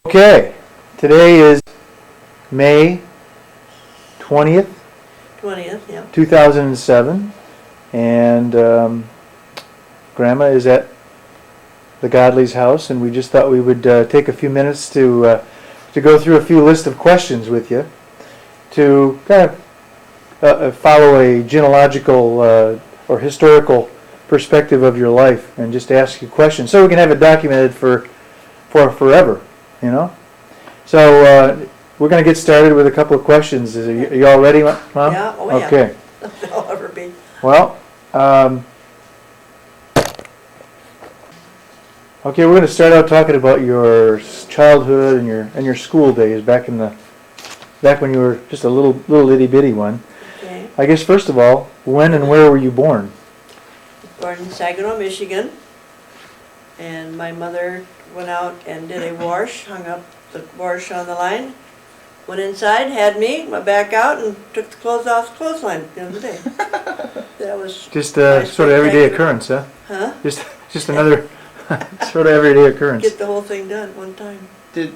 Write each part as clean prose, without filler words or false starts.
Okay, today is May 20th, 20th, yeah. 2007, and Grandma is at the Godley's house, and we just thought we would take a few minutes to go through a few list of questions with you to kind of follow a genealogical or historical perspective of your life and just ask you questions so we can have it documented for forever. You know, so we're going to get started with a couple of questions. Are you all ready, Mom? Yeah, oh yeah. Okay. I'll ever be. Well, okay, we're going to start out talking about your childhood and your school days back when you were just a little itty bitty one. Okay. I guess first of all, when and where were you born? Born in Saginaw, Michigan, and my mother went out and did a wash, hung up the wash on the line, went inside, had me, went back out, and took the clothes off the clothesline at the end of the day. That was Just sort of everyday occurrence, huh? Huh? Just another sort of everyday occurrence. Get the whole thing done one time.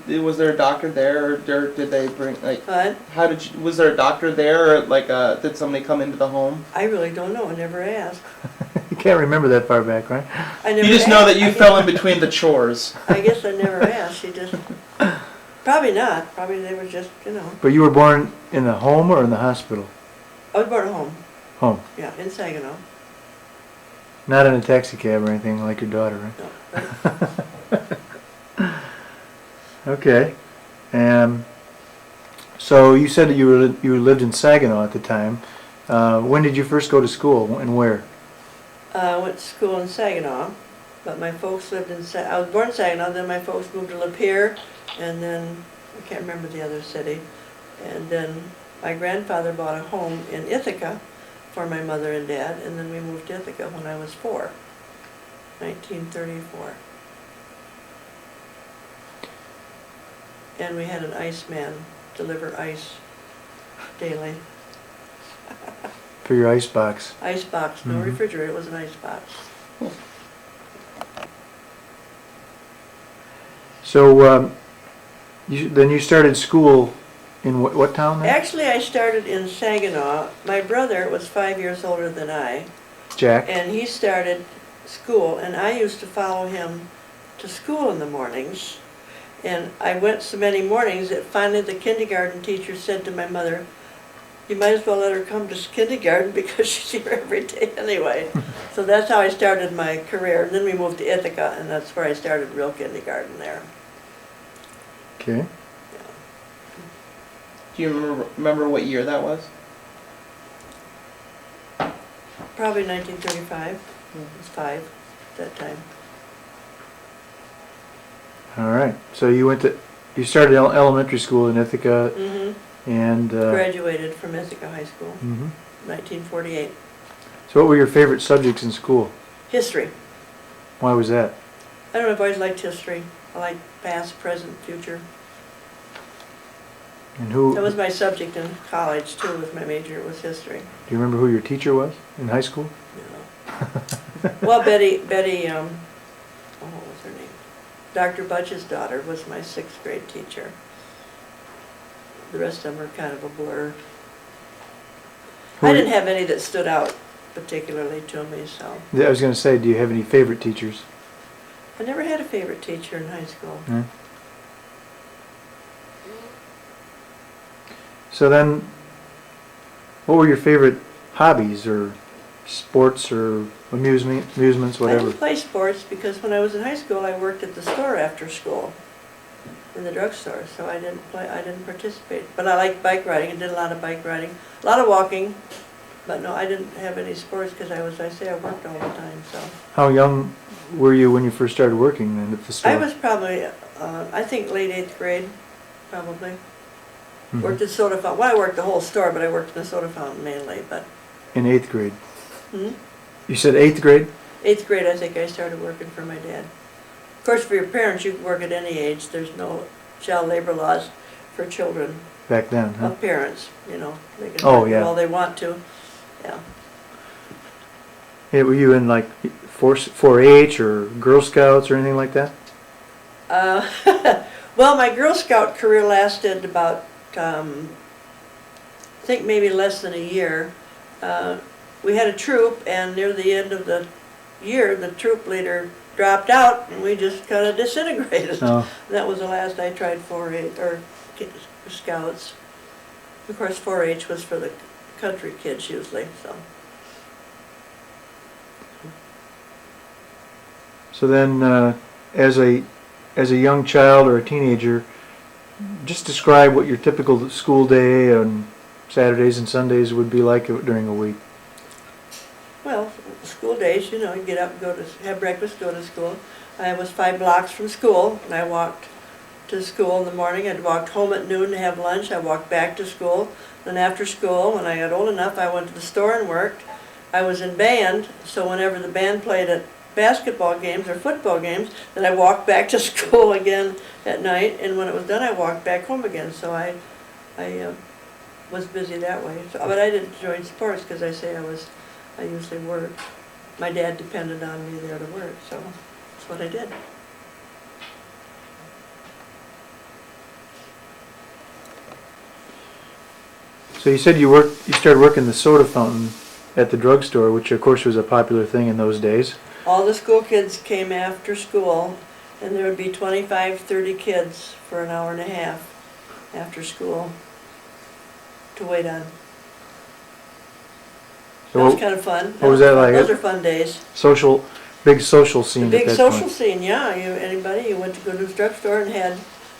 Was there a doctor there, or did they bring, like, What? was there a doctor there, or like, did somebody come into the home? I really don't know. I never asked. You can't remember that far back, right? I never You just asked. know that you fell in between the chores. I guess I never asked. She just, probably not. Probably they were just, But you were born in the home or in the hospital? I was born at home. Home. Yeah, in Saginaw. Not in a taxi cab or anything like your daughter, right? No. Okay. So you said that you lived in Saginaw at the time. When did you first go to school and where? I went to school in Saginaw, but my folks lived in I was born in Saginaw, then my folks moved to Lapeer, and then, I can't remember the other city. And then my grandfather bought a home in Ithaca for my mother and dad, and then we moved to Ithaca when I was 4, 1934. And we had an iceman deliver ice daily. For your ice box. Ice box, no Mhm. refrigerator, it was an ice box. So then you started school in what town then? Actually, I started in Saginaw. My brother was 5 years older than I, Jack? and he started school, and I used to follow him to school in the mornings. And I went so many mornings that finally the kindergarten teacher said to my mother, "You might as well let her come to kindergarten because she's here every day anyway." So that's how I started my career. And then we moved to Ithaca, and that's where I started real kindergarten there. Okay. Do you remember what year that was? Probably 1935. I was 5 at that time. All right. So you started elementary school in Ithaca Mm-hmm. and Graduated from Ithaca High School, mhm. 1948. So what were your favorite subjects in school? History. Why was that? I don't know, I've always liked history. I like past, present, future. And who? That was my subject in college too, was my major, was history. Do you remember who your teacher was in high school? Well, Betty, what was her name? Dr. Budge's daughter was my 6th grade teacher. The rest of them are kind of a blur. I didn't have any that stood out particularly to me, so. I was going to say, do you have any favorite teachers? I never had a favorite teacher in high school. No? So then, what were your favorite hobbies or sports or amusements, I whatever? didn't play sports because when I was in high school, I worked at the store after school, in the drugstore, so I didn't participate. But I liked bike riding, I did a lot of bike riding, a lot of walking, but no, I didn't have any sports because I worked all the time, so. How young were you when you first started working then at the store? I was probably, I think late 8th grade, probably. Mhm. Worked at soda fountain, well, I worked the whole store, but I worked in the soda fountain mainly, but. In 8th grade. Hmm? You said 8th grade? 8th grade, I think I started working for my dad. Of course, for your parents, you can work at any age. There's no child labor laws for children Back then, huh? of parents, They can Oh, work yeah. all they want to. Yeah. Yeah, were you in like 4-H or Girl Scouts or anything like that? Well, my Girl Scout career lasted about, I think maybe less than a year. We had a troop, and near the end of the year, the troop leader dropped out, and we just kind of disintegrated. Oh. That was the last I tried 4-H, or Scouts. Of course, 4-H was for the country kids usually, so. So then, as a young child or a teenager, just describe what your typical school day on Saturdays and Sundays would be like during a week. Well, school days, you know, you get up, go to, have breakfast, go to school. I was 5 blocks from school, and I walked to school in the morning. I'd walked home at noon to have lunch. I walked back to school. Then after school, when I got old enough, I went to the store and worked. I was in band, so whenever the band played at basketball games or football games, then I walked back to school again at night, and when it was done, I walked back home again. So I was busy that way. So, but I didn't join sports because I usually worked. My dad depended on me there to work, so that's what I did. So you said you started working the soda fountain at the drugstore, which of course was a popular thing in those days. All the school kids came after school, and there would be 25, 30 kids for an hour and a half after school to wait on. So That was kind of fun. what was that like? Those are fun days. Big social scene The at big that social point. scene, yeah. You went to go to the drugstore and had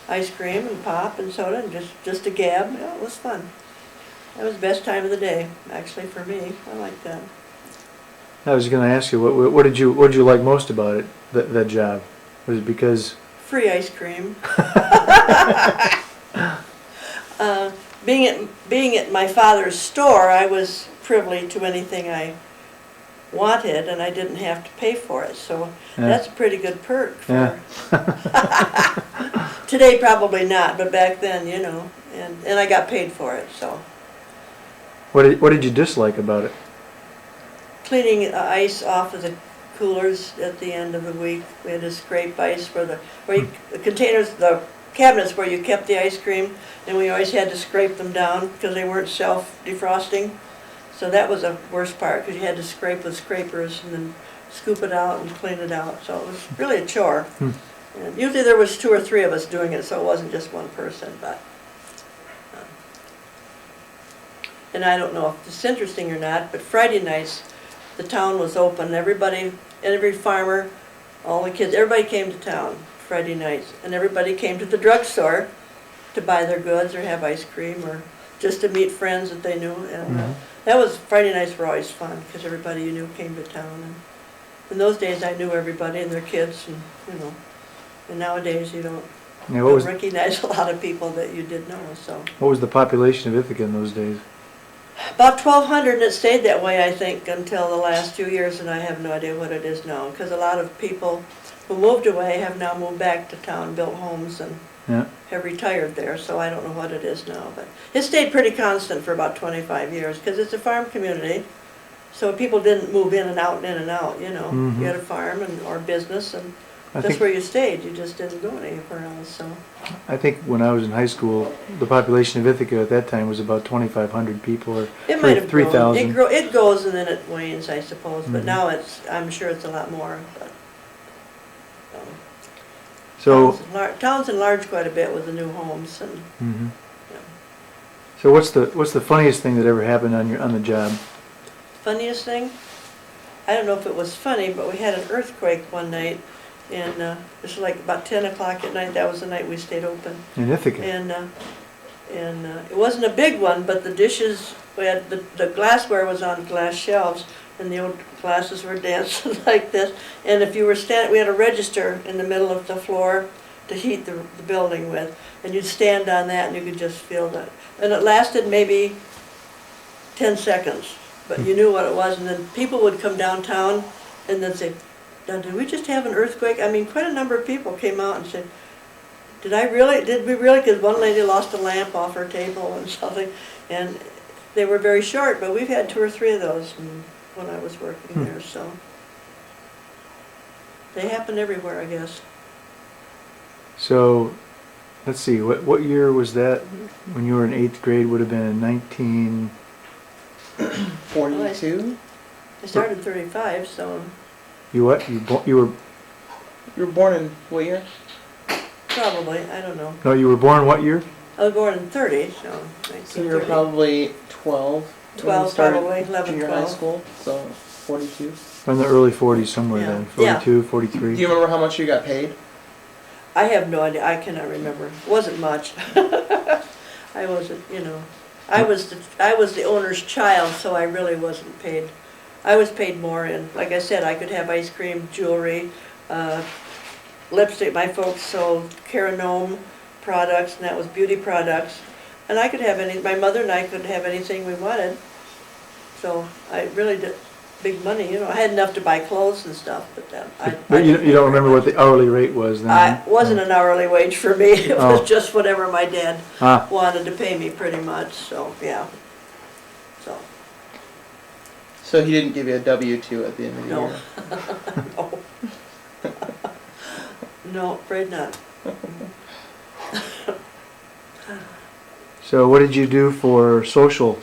ice cream and pop and soda and just a gab. Yeah, it was fun. That was the best time of the day, actually, for me. I liked that. I was going to ask you, what did you like most about it? That job? Was it because Free ice cream. Being at my father's store, I was privy to anything I wanted, and I didn't have to pay for it. So that's a pretty good perk. Today, probably not, but back then, you know, and I got paid for it. So what did you dislike about it? cleaning ice off of the coolers at the end of the week, we had to scrape ice for the containers, the cabinets where you kept the ice cream, and we always had to scrape them down because they weren't self-defrosting. So that was the worst part, because you had to scrape with scrapers and then scoop it out and clean it out. So it was really a chore. And usually there was 2 or 3 of us doing it, so it wasn't just one person. But and I don't know if it's interesting or not, but Friday nights the town was open. Everybody, every farmer, all the kids, everybody came to town Friday nights, and everybody came to the drugstore to buy their goods or have ice cream or just to meet friends that they knew. And that was, Friday nights were always fun because everybody you knew came to town. And in those days I knew everybody and their kids, and you know. And nowadays you don't, recognize a lot of people that you did know. So What was the population of Ithaca in those days? about 1,200, and it stayed that way, I think, until the last few years, and I have no idea what it is now, because a lot of people who moved away have now moved back to town, built homes, and have retired there, so I don't know what it is now. But it stayed pretty constant for about 25 years, because it's a farm community, so people didn't move in and out, you know. You had a farm or business, and that's where you stayed. You just didn't go anywhere else. So I think when I was in high school, the population of Ithaca at that time was about 2,500 people, or it might have 3,000. grown. It goes and then it wanes, I suppose. But now I'm sure it's a lot more. But, so towns enlarged quite a bit with the new homes. And so what's the funniest thing that ever happened on the job? Funniest thing? I don't know if it was funny, but we had an earthquake one night. And it was like about 10 o'clock at night. That was the night we stayed open. In Ithaca? And it wasn't a big one, but the dishes, we had the glassware was on glass shelves, and the old glasses were dancing like this. And if you were standing, we had a register in the middle of the floor to heat the building with, and you'd stand on that and you could just feel that. And it lasted maybe 10 seconds, but you knew what it was. And then people would come downtown and then say, now, did we just have an earthquake? I mean, quite a number of people came out and said, did we really? Because one lady lost a lamp off her table and something. And they were very short, but we've had 2 or 3 of those when I was working there. So they happen everywhere, I guess. So let's see, what year was that? When you were in 8th grade would have been in 42? I started 35, so you what? You were, You were born in what year? probably, I don't know. no, you were born what year? I was born in 30, so 1930. So you were probably 12. when you 12 started probably, 11, junior 12. high school, so 42. In the early 40s somewhere Yeah. then, Yeah. 42, Do 43. you remember how much you got paid? I have no idea, I cannot remember. It wasn't much. I wasn't, I was the owner's child, so I really wasn't paid. I was paid more in, like I said, I could have ice cream, jewelry, lipstick. My folks sold Caranome products, and that was beauty products. And I could have my mother and I could have anything we wanted. So I really did big money, I had enough to buy clothes and stuff, but But you don't remember what the hourly rate was then? It wasn't an hourly wage for me. It was Oh. just whatever my dad Ah, wanted to pay me pretty much, so, yeah. So, So he didn't give you a W-2 at the end of the no. year? No. No, afraid not. so what did you do for social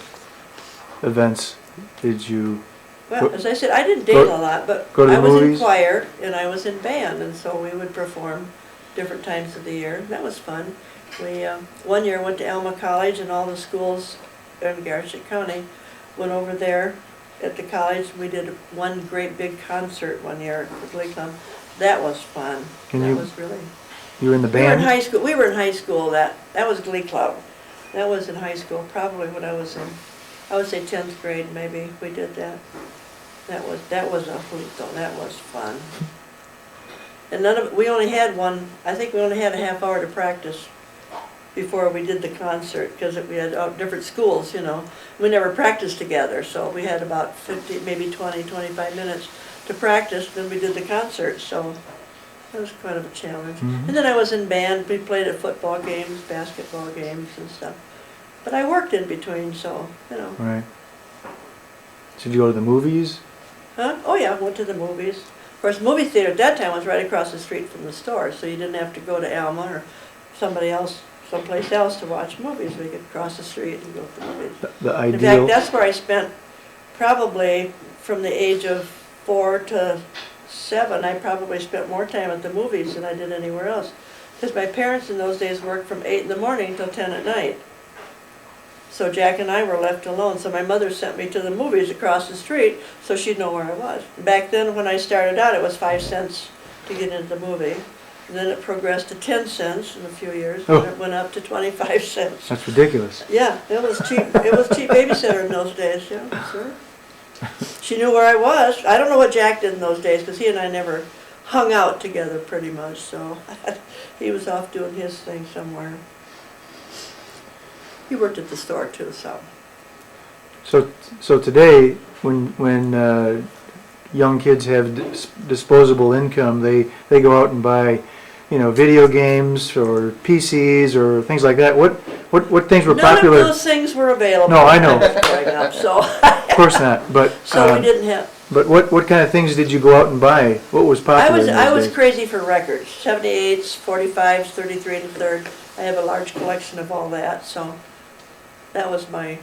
events? Did you, Well, as I said, I didn't date Go- a lot, but go to the I was movies? in choir and I was in band, and so we would perform different times of the year. That was fun. We, one year went to Alma College, and all the schools in Garrett County went over there at the college. We did one great big concert one year at the Glee Club. That was fun. Can That you- was really. you were in the We were in band? high school. We were in high school. That was Glee Club. That was in high school, probably when I was in, I would say 10th grade maybe. We did that. That was a hoot though. That was fun. And we only had I think we only had a half hour to practice before we did the concert, because we had different schools, We never practiced together, so we had about 50, maybe 20, 25 minutes to practice, then we did the concert, so that was kind of a challenge. Mhm. And then I was in band. We played at football games, basketball games and stuff. But I worked in between, so, Right. So did you go to the movies? Huh? Oh yeah, went to the movies. Of course, movie theater at that time was right across the street from the store, so you didn't have to go to Alma or someplace else to watch movies. We could cross the street and go to the movies. The In fact, ideal, that's where I spent probably from the age of 4 to 7, I probably spent more time at the movies than I did anywhere else. Because my parents in those days worked from 8 in the morning till 10 at night. So Jack and I were left alone, so my mother sent me to the movies across the street so she'd know where I was. Back then, when I started out, it was 5 cents to get into the movie. And then it progressed to 10 cents in a few years, Oh. and it went up to 25 cents. that's ridiculous. Yeah, it was cheap. It was cheap babysitter in those days, yeah, sure. She knew where I was. I don't know what Jack did in those days, because he and I never hung out together pretty much, so he was off doing his thing somewhere. He worked at the store too, so. So today, when young kids have disposable income, they go out and buy, video games or PCs or things like that. What things were popular? None of those things were available No, I when know. was growing up, so. Of course not. But So we didn't have. But what kind of things did you go out and buy? What was popular in those I was days? crazy for records, 78s, 45s, 33 and a third. I have a large collection of all that, so that was my,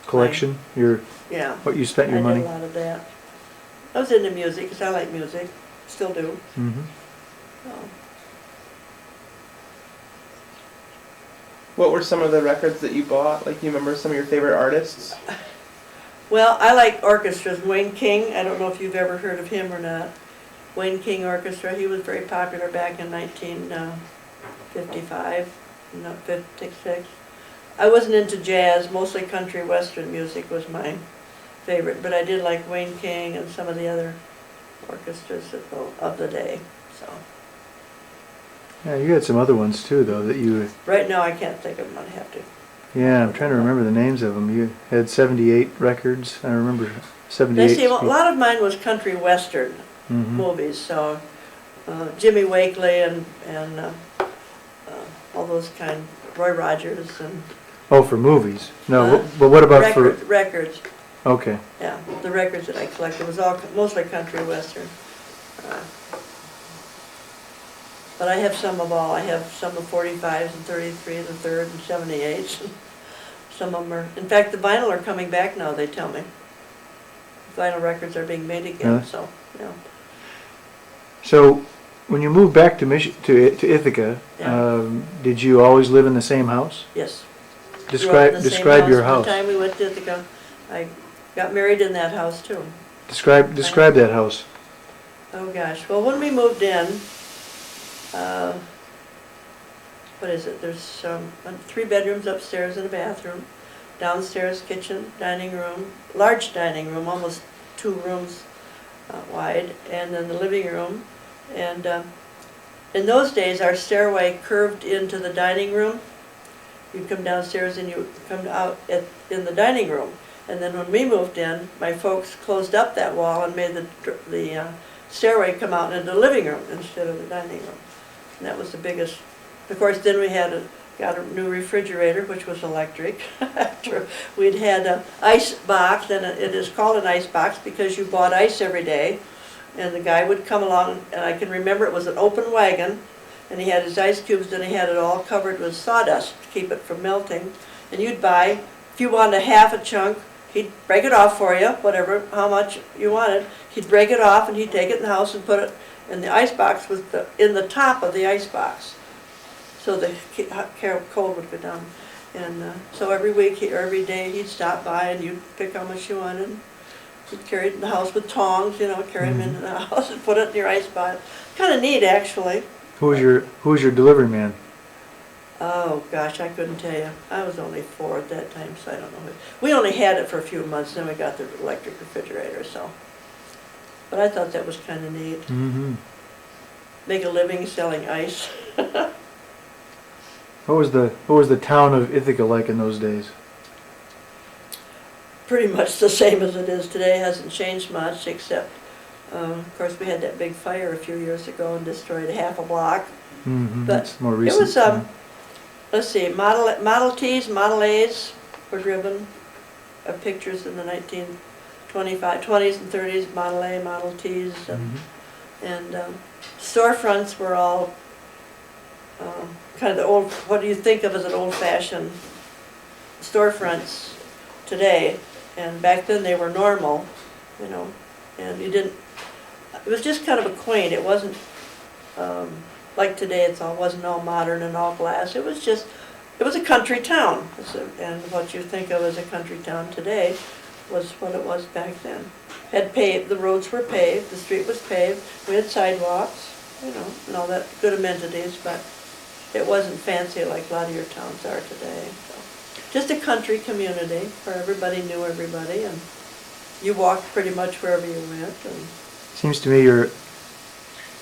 Collection? yeah. What you spent your I money? did a lot of that. I was into music, because I like music, still do. Mm-hmm. So. What were some of the records that you bought? Like, you remember some of your favorite artists? Well, I like orchestras. Wayne King, I don't know if you've ever heard of him or not. Wayne King Orchestra, he was very popular back in 1955, 56. I wasn't into jazz, mostly country western music was my favorite, but I did like Wayne King and some of the other orchestras of the day, so. Yeah, you had some other ones too, though, that you... Right now, I can't think of them, I'd have to. Yeah, I'm trying to remember the names of them. You had 78 records. I remember 78. I see, well, a lot of mine was country western Mm-hmm. movies, so Jimmy Wakely and all those kind, Roy Rogers and Oh, for movies. No, Huh? but what about records. Okay. Yeah, the records that I collected was all mostly country western. But I have some of all. I have some of 45s and 33s, the third and 78s. Some of them are, in fact, the vinyl are coming back now, they tell me. Vinyl records are being made again, Really? so, yeah. So, when you moved back to to Ithaca, Yeah. did you always live in the same house? Yes. Grew up in the same Describe your From house. the time we went to Ithaca, I got married in that house too. Describe that house. Oh gosh, well, when we moved in, what is it, there's 3 bedrooms upstairs and a bathroom, downstairs kitchen, dining room, large dining room, almost 2 rooms wide, and then the living room. And in those days, our stairway curved into the dining room. You'd come downstairs and you come out in the dining room. And then when we moved in, my folks closed up that wall and made the stairway come out into the living room instead of the dining room. And that was the biggest. Of course, then we got a new refrigerator, which was electric. After we'd had an ice box, and it is called an ice box because you bought ice every day. And the guy would come along, and I can remember it was an open wagon, and he had his ice cubes, and he had it all covered with sawdust to keep it from melting. And you'd buy, if you wanted a half a chunk, he'd break it off for you, whatever, how much you wanted. He'd break it off, and he'd take it in the house and put it in the ice box in the top of the ice box, so the cold would go down. And so every week, or every day, he'd stop by, and you'd pick how much you wanted. You'd carry it in the house with tongs, carry them into the house and put it in your ice box. Kind of neat, actually. Who was your delivery man? Oh, gosh, I couldn't tell you. I was only 4 at that time, so I don't know. We only had it for a few months, then we got the electric refrigerator, so. But I thought that was kind of neat. Mm-hmm. Make a living selling ice. What was the town of Ithaca like in those days? Pretty much the same as it is today. It hasn't changed much, except, of course, we had that big fire a few years ago and destroyed half a block. Mm-hmm. But That's more recent. it was, let's see, Model Ts, Model As were driven. Pictures in the 20s and 30s, Model A, Model Ts, and storefronts were all kind of the old, what do you think of as an old-fashioned storefronts today? And back then they were normal, and you didn't, it was just kind of a quaint, it wasn't like today, wasn't all modern and all glass. It was a country town, and what you think of as a country town today was what it was back then. The roads were paved, the street was paved, we had sidewalks, and all that good amenities, but it wasn't fancy like a lot of your towns are today. So. Just a country community where everybody knew everybody, and you walked pretty much wherever you went. And seems to me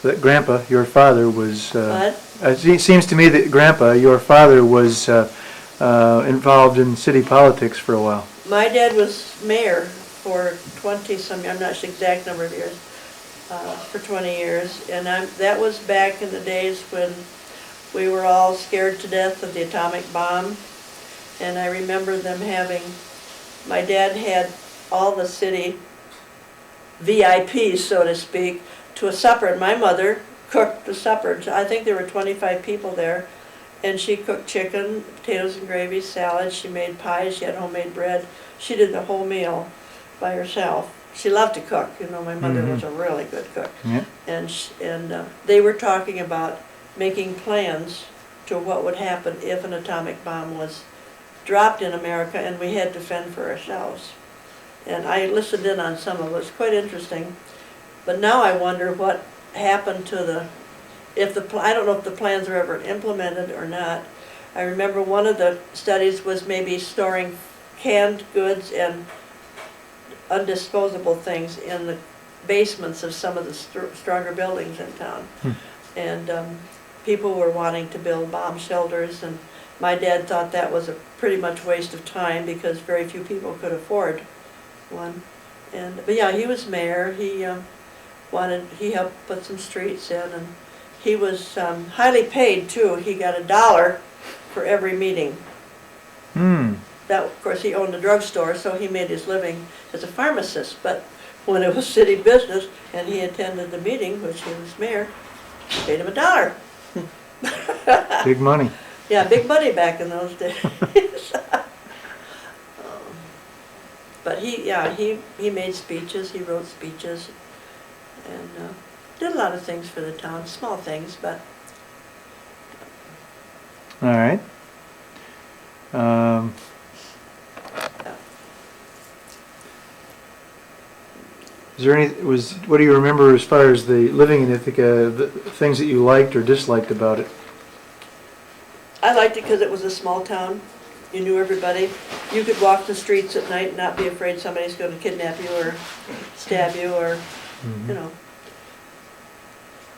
that Grandpa, your father, was. It seems to me that Grandpa, your father, was involved in city politics for a while. My dad was mayor for 20-some years. I'm not sure the exact number of years. For 20 years, and that was back in the days when we were all scared to death of the atomic bomb. And I remember them my dad had all the city VIPs, so to speak, to a supper, and my mother cooked the supper. I think there were 25 people there, and she cooked chicken, potatoes and gravy, salad, she made pies, she had homemade bread. She did the whole meal by herself. She loved to cook, my mother was a really good cook. Yeah. And they were talking about making plans to what would happen if an atomic bomb was dropped in America and we had to fend for ourselves. And I listened in on some of it. It was quite interesting. But now I wonder what happened to I don't know if the plans were ever implemented or not. I remember one of the studies was maybe storing canned goods and undisposable things in the basements of some of the stronger buildings in town. And people were wanting to build bomb shelters, and my dad thought that was a pretty much waste of time because very few people could afford one. But yeah, he was mayor. He helped put some streets in, and he was highly paid too. He got $1 for every meeting. That, of course, he owned a drugstore, so he made his living as a pharmacist. But when it was city business and he attended the meeting, which he was mayor, paid him $1. Big money. Yeah, big money back in those days. But he made speeches, he wrote speeches, and did a lot of things for the town, small things, but All right. Is there what do you remember as far as the living in Ithaca, the things that you liked or disliked about it? I liked it because it was a small town. You knew everybody. You could walk the streets at night and not be afraid somebody's going to kidnap you or stab you or, you know.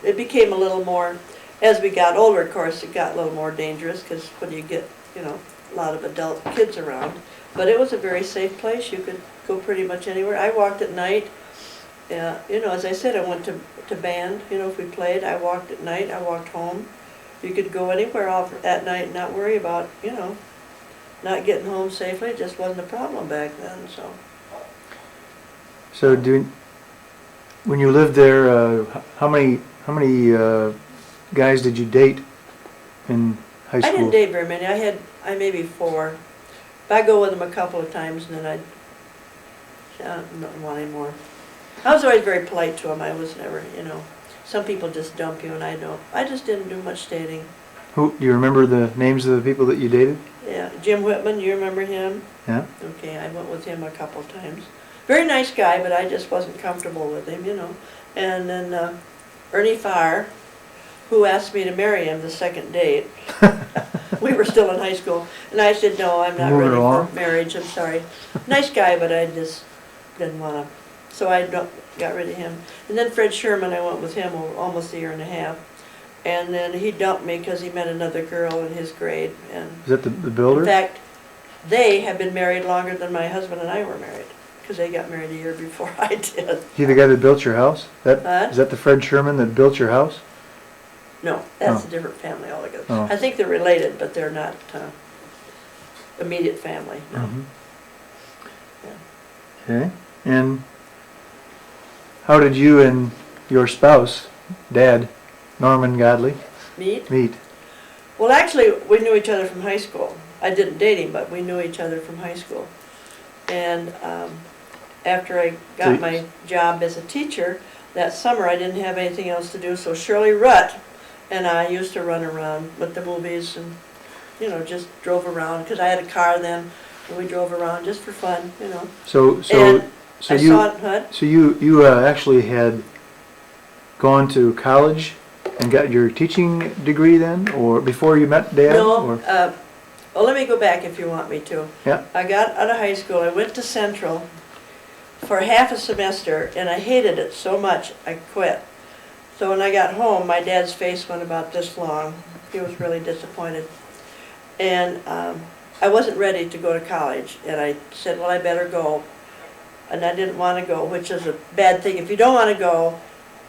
It became a little more, as we got older, of course, it got a little more dangerous because when you get, you know, a lot of adult kids around. But it was a very safe place. You could go pretty much anywhere. I walked at night. You know, as I said, I went to band. You know, if we played, I walked at night. I walked home. You could go anywhere off at night and not worry about, you know, not getting home safely. It just wasn't a problem back then. So when you lived there, how many guys did you date in high school? I didn't date very many. I maybe 4. But I go with them a couple of times and then I don't want any more. I was always very polite to them. I was never, you know, some people just dump you and I don't. I just didn't do much dating. Do you remember the names of the people that you dated? Yeah, Jim Whitman, you remember him? Yeah. Okay, I went with him a couple of times. Very nice guy, but I just wasn't comfortable with him, you know. And then Ernie Farr, who asked me to marry him the second date. We were still in high school. And I said, no, I'm not ready for marriage, I'm sorry. Nice guy, but I just didn't want to. So I got rid of him. And then Fred Sherman, I went with him almost a year and a half. And then he dumped me because he met another girl in his grade. And is that the builder? in fact, they have been married longer than my husband and I were married. Because they got married a year before I did. He the guy that built your house? What? Is that the Fred Sherman that built your house? No, that's a different family altogether. Oh. I think they're related, but they're not immediate family. No. Mm-hmm. Yeah. Okay. And how did you and your spouse, Dad, Norman Godley, meet? Well, actually, we knew each other from high school. I didn't date him, but we knew each other from high school. And after I got my job as a teacher, that summer I didn't have anything else to do, so Shirley Rutt and I used to run around with the movies and, you know, just drove around, because I had a car then, and we drove around just for fun, you know. So you actually had gone to college and got your teaching degree then, or before you met Dad? No, well, let me go back if you want me to. Yeah. I got out of high school, I went to Central for half a semester, and I hated it so much, I quit. So when I got home, my dad's face went about this long. He was really disappointed. And I wasn't ready to go to college, and I said, well, I better go. And I didn't want to go, which is a bad thing. If you don't want to go,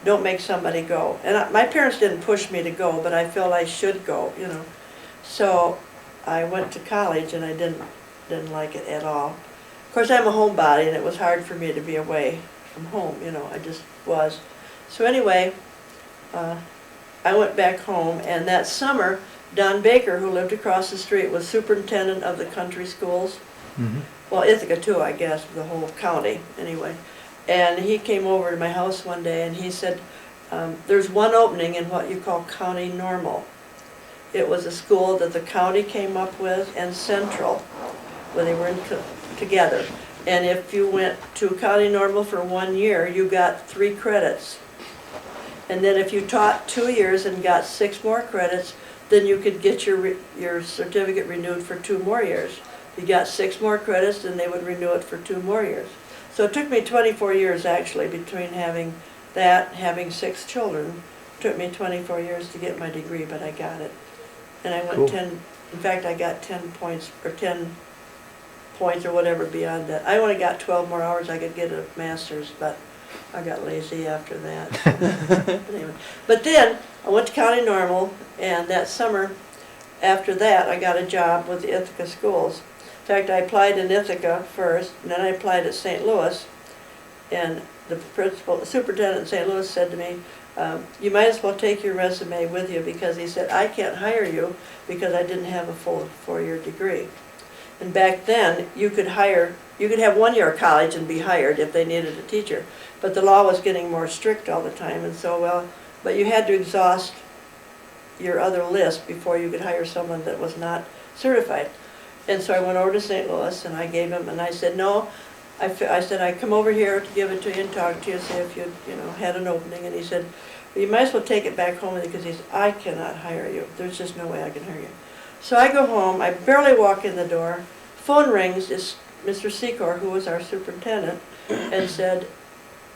don't make somebody go. And my parents didn't push me to go, but I felt I should go, you know. So I went to college, and I didn't like it at all. Of course, I'm a homebody, and it was hard for me to be away from home, you know. I just was. So anyway, I went back home, and that summer, Don Baker, who lived across the street, was superintendent of the country schools. Mm-hmm. Well, Ithaca too, I guess, the whole county, anyway. And he came over to my house one day, and he said, there's one opening in what you call county normal. It was a school that the county came up with, and Central, where they were together. And if you went to county normal for 1 year, you got 3 credits. And then if you taught 2 years and got 6 more credits, then you could get your certificate renewed for 2 more years. If you got 6 more credits, then they would renew it for 2 more years. So it took me 24 years actually, between having that, having 6 children. It took me 24 years to get my degree, but I got it. And I went Cool. 10, in fact I got 10 points, or 10 points or whatever beyond that. I only got 12 more hours I could get a master's, but I got lazy after that. But anyway. But then I went to county normal, and that summer after that I got a job with the Ithaca schools. In fact, I applied in Ithaca first, and then I applied at St. Louis, and the superintendent in St. Louis said to me, You might as well take your resume with you, because he said, I can't hire you because I didn't have a full 4-year degree. And back then, you could have 1 year of college and be hired if they needed a teacher. But the law was getting more strict all the time, and so, but you had to exhaust your other list before you could hire someone that was not certified. And so I went over to St. Louis, and I gave him, and I said, no, I said, I come over here to give it to you and talk to you, see if you had an opening. And he said, well, you might as well take it back home with you, because he said, I cannot hire you. There's just no way I can hire you. So I go home, I barely walk in the door, phone rings, it's Mr. Secor, who was our superintendent, and said,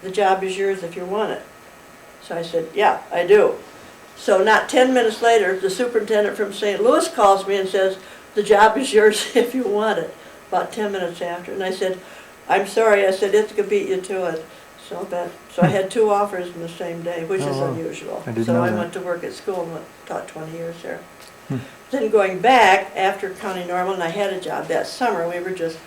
the job is yours if you want it. So I said, yeah, I do. So not 10 minutes later, the superintendent from St. Louis calls me and says, the job is yours if you want it, about 10 minutes after. And I said, I'm sorry, I said, Ithaca beat you to it. So I had 2 offers in the same day, which is unusual. So I went to work at school and taught 20 years there. Then going back after County Normal, and I had a job that summer, we were just,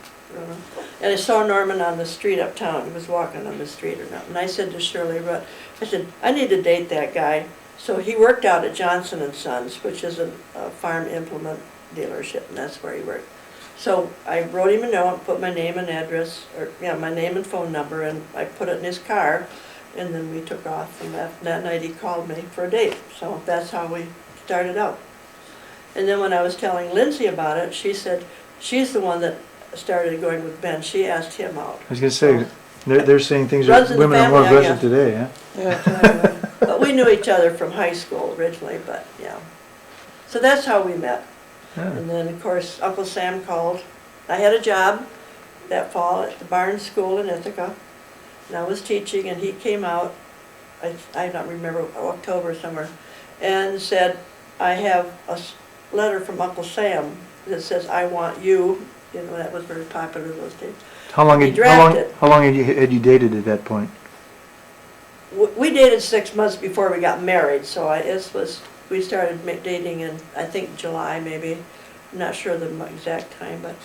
and I saw Norman on the street uptown. He was walking on the street or not. And I said to Shirley, I said, I need to date that guy. So he worked out at Johnson & Sons, which is a farm implement dealership, and that's where he worked. So I wrote him a note, put my name and address, my name and phone number, and I put it in his car, and then we took off. And that night he called me for a date. So that's how we started out. And then when I was telling Lindsay about it, she said she's the one that started going with Ben. She asked him out. I was going to say, they're saying things Runs that in the women are more family, I aggressive today, yeah? Yeah. But we knew each other from high school originally, but yeah. So that's how we met. Yeah. And then, of course, Uncle Sam called. I had a job that fall at the Barnes School in Ithaca, and I was teaching, and he came out, I don't remember, October somewhere, and said, I have a letter from Uncle Sam that says, I want you. That was very popular those days. How long He had you dated at that point? We dated 6 months before we got married, so we started dating in, I think, July maybe. I'm not sure the exact time, but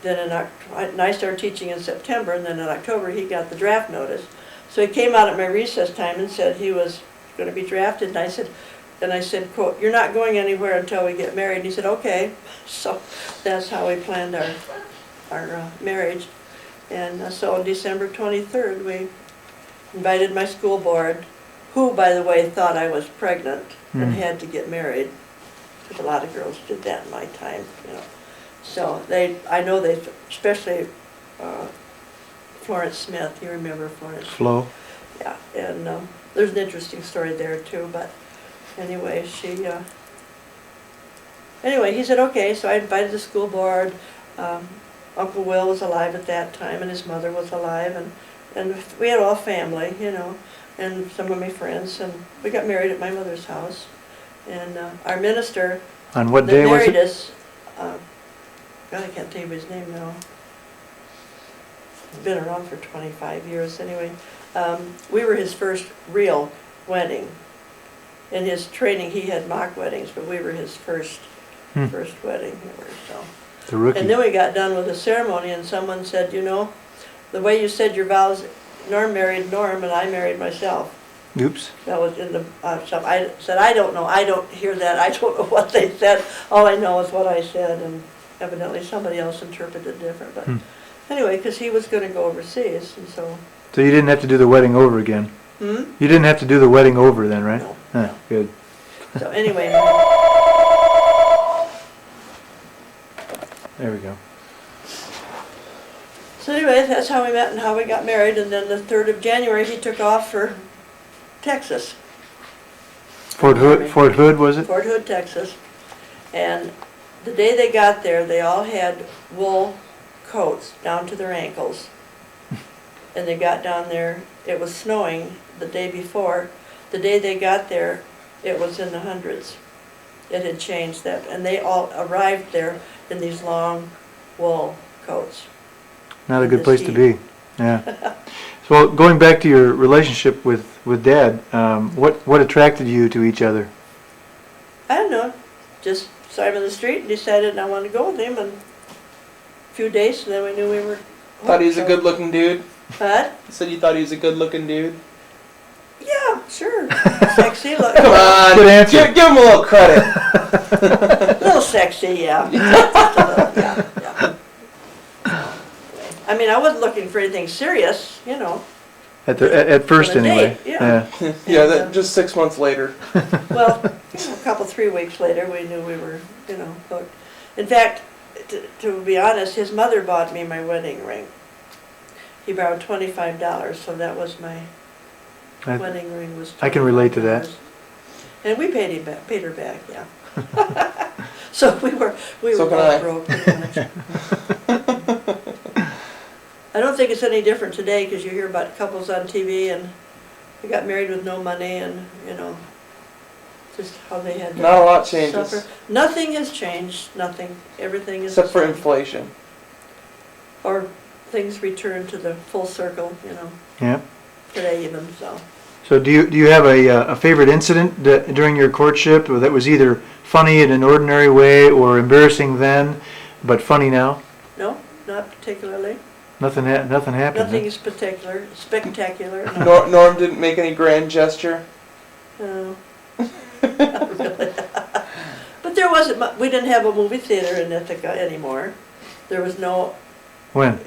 then and I started teaching in September, and then in October he got the draft notice. So he came out at my recess time and said he was going to be drafted, and I said, quote, you're not going anywhere until we get married. And he said, okay. So that's how we planned our marriage. And so on December 23rd, we invited my school board, who, by the way, thought I was pregnant and had to get married, because a lot of girls did that in my time, So I know they, especially Florence Smith, you remember Florence? Flo? Yeah, and there's an interesting story there too, but anyway, he said, okay, so I invited the school board. Uncle Will was alive at that time, and his mother was alive, and we had all family, and some of my friends, and we got married at my mother's house. And our minister On what that day was married it? us, God, I can't tell you his name now. He's been around for 25 years anyway. We were his first real wedding. In his training, he had mock weddings, but we were his first wedding ever. So. The rookie. And then we got done with the ceremony, and someone said, the way you said your vows, Norm married Norm, and I married myself. Oops. That was in the stuff. I said, I don't know. I don't hear that. I don't know what they said. All I know is what I said, and evidently somebody else interpreted different. But anyway, because he was going to go overseas, and so. So you didn't have to do the wedding over again? You didn't have to do the wedding over then, right? No. No. Good. So anyway. There we go. So anyway, that's how we met and how we got married. And then the 3rd of January, he took off for Texas. Fort Hood, was it? Fort Hood, Texas. And the day they got there, they all had wool coats down to their ankles. And they got down there, it was snowing the day before. The day they got there, it was in the hundreds. It had changed that. And they all arrived there in these long wool coats. Not a good place to be. Yeah. So going back to your relationship with Dad, what attracted you to each other? I don't know. Just saw him in the street and decided I wanted to go with him. And a few days, and then we knew we were. Thought he was a good-looking dude. What? You said you thought he was a good-looking dude. Yeah, Sure, sexy, look, Come on, Good answer. Give him a little credit. a little sexy, yeah. Just a little, yeah. I mean, I wasn't looking for anything serious, you know. At first On a anyway. date, yeah. Yeah, that just 6 months later. Well, a couple, 3 weeks later, we knew we were, you know, hooked. In fact, to be honest, his mother bought me my wedding ring. He borrowed $25, so that was my wedding ring was $25. I can relate to that. And we paid her back, yeah. So we were So can I. both broke pretty much. I don't think it's any different today, because you hear about couples on TV and they got married with no money and, you know, just how they had to Not a lot changes. suffer. Nothing has changed, nothing. Everything is Except the for same. inflation. Or things return to the full circle, you know, Yeah. today even, so. So do you have a favorite incident during your courtship that was either funny in an ordinary way or embarrassing then, but funny now? No, not particularly. Nothing happened. Nothing Huh? is spectacular. No. Norm didn't make any grand gesture. No. Not really. But there wasn't we didn't have a movie theater in Ithaca anymore. There was no, When?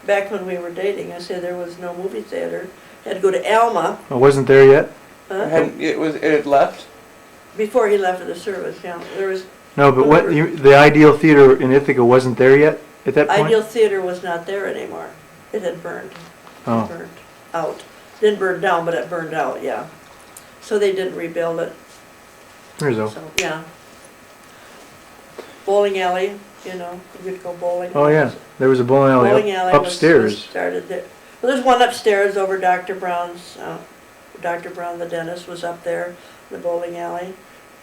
back when we were dating, I said there was no movie theater. Had to go to Alma, I wasn't there yet. It had left. before he left for the service, yeah. There was, No, but the Ideal Theater in Ithaca wasn't there yet at that point? Ideal Theater was not there anymore. It had burned. Oh. It burned out. Didn't burn down, but it burned out, yeah. So they didn't rebuild it, There's so, yeah. Bowling alley, you know, you could go bowling. Oh, yeah. There was a bowling alley Bowling alley was upstairs. started there. Well, there's one upstairs over Dr. Brown's, Dr. Brown, the dentist, was up there, the bowling alley.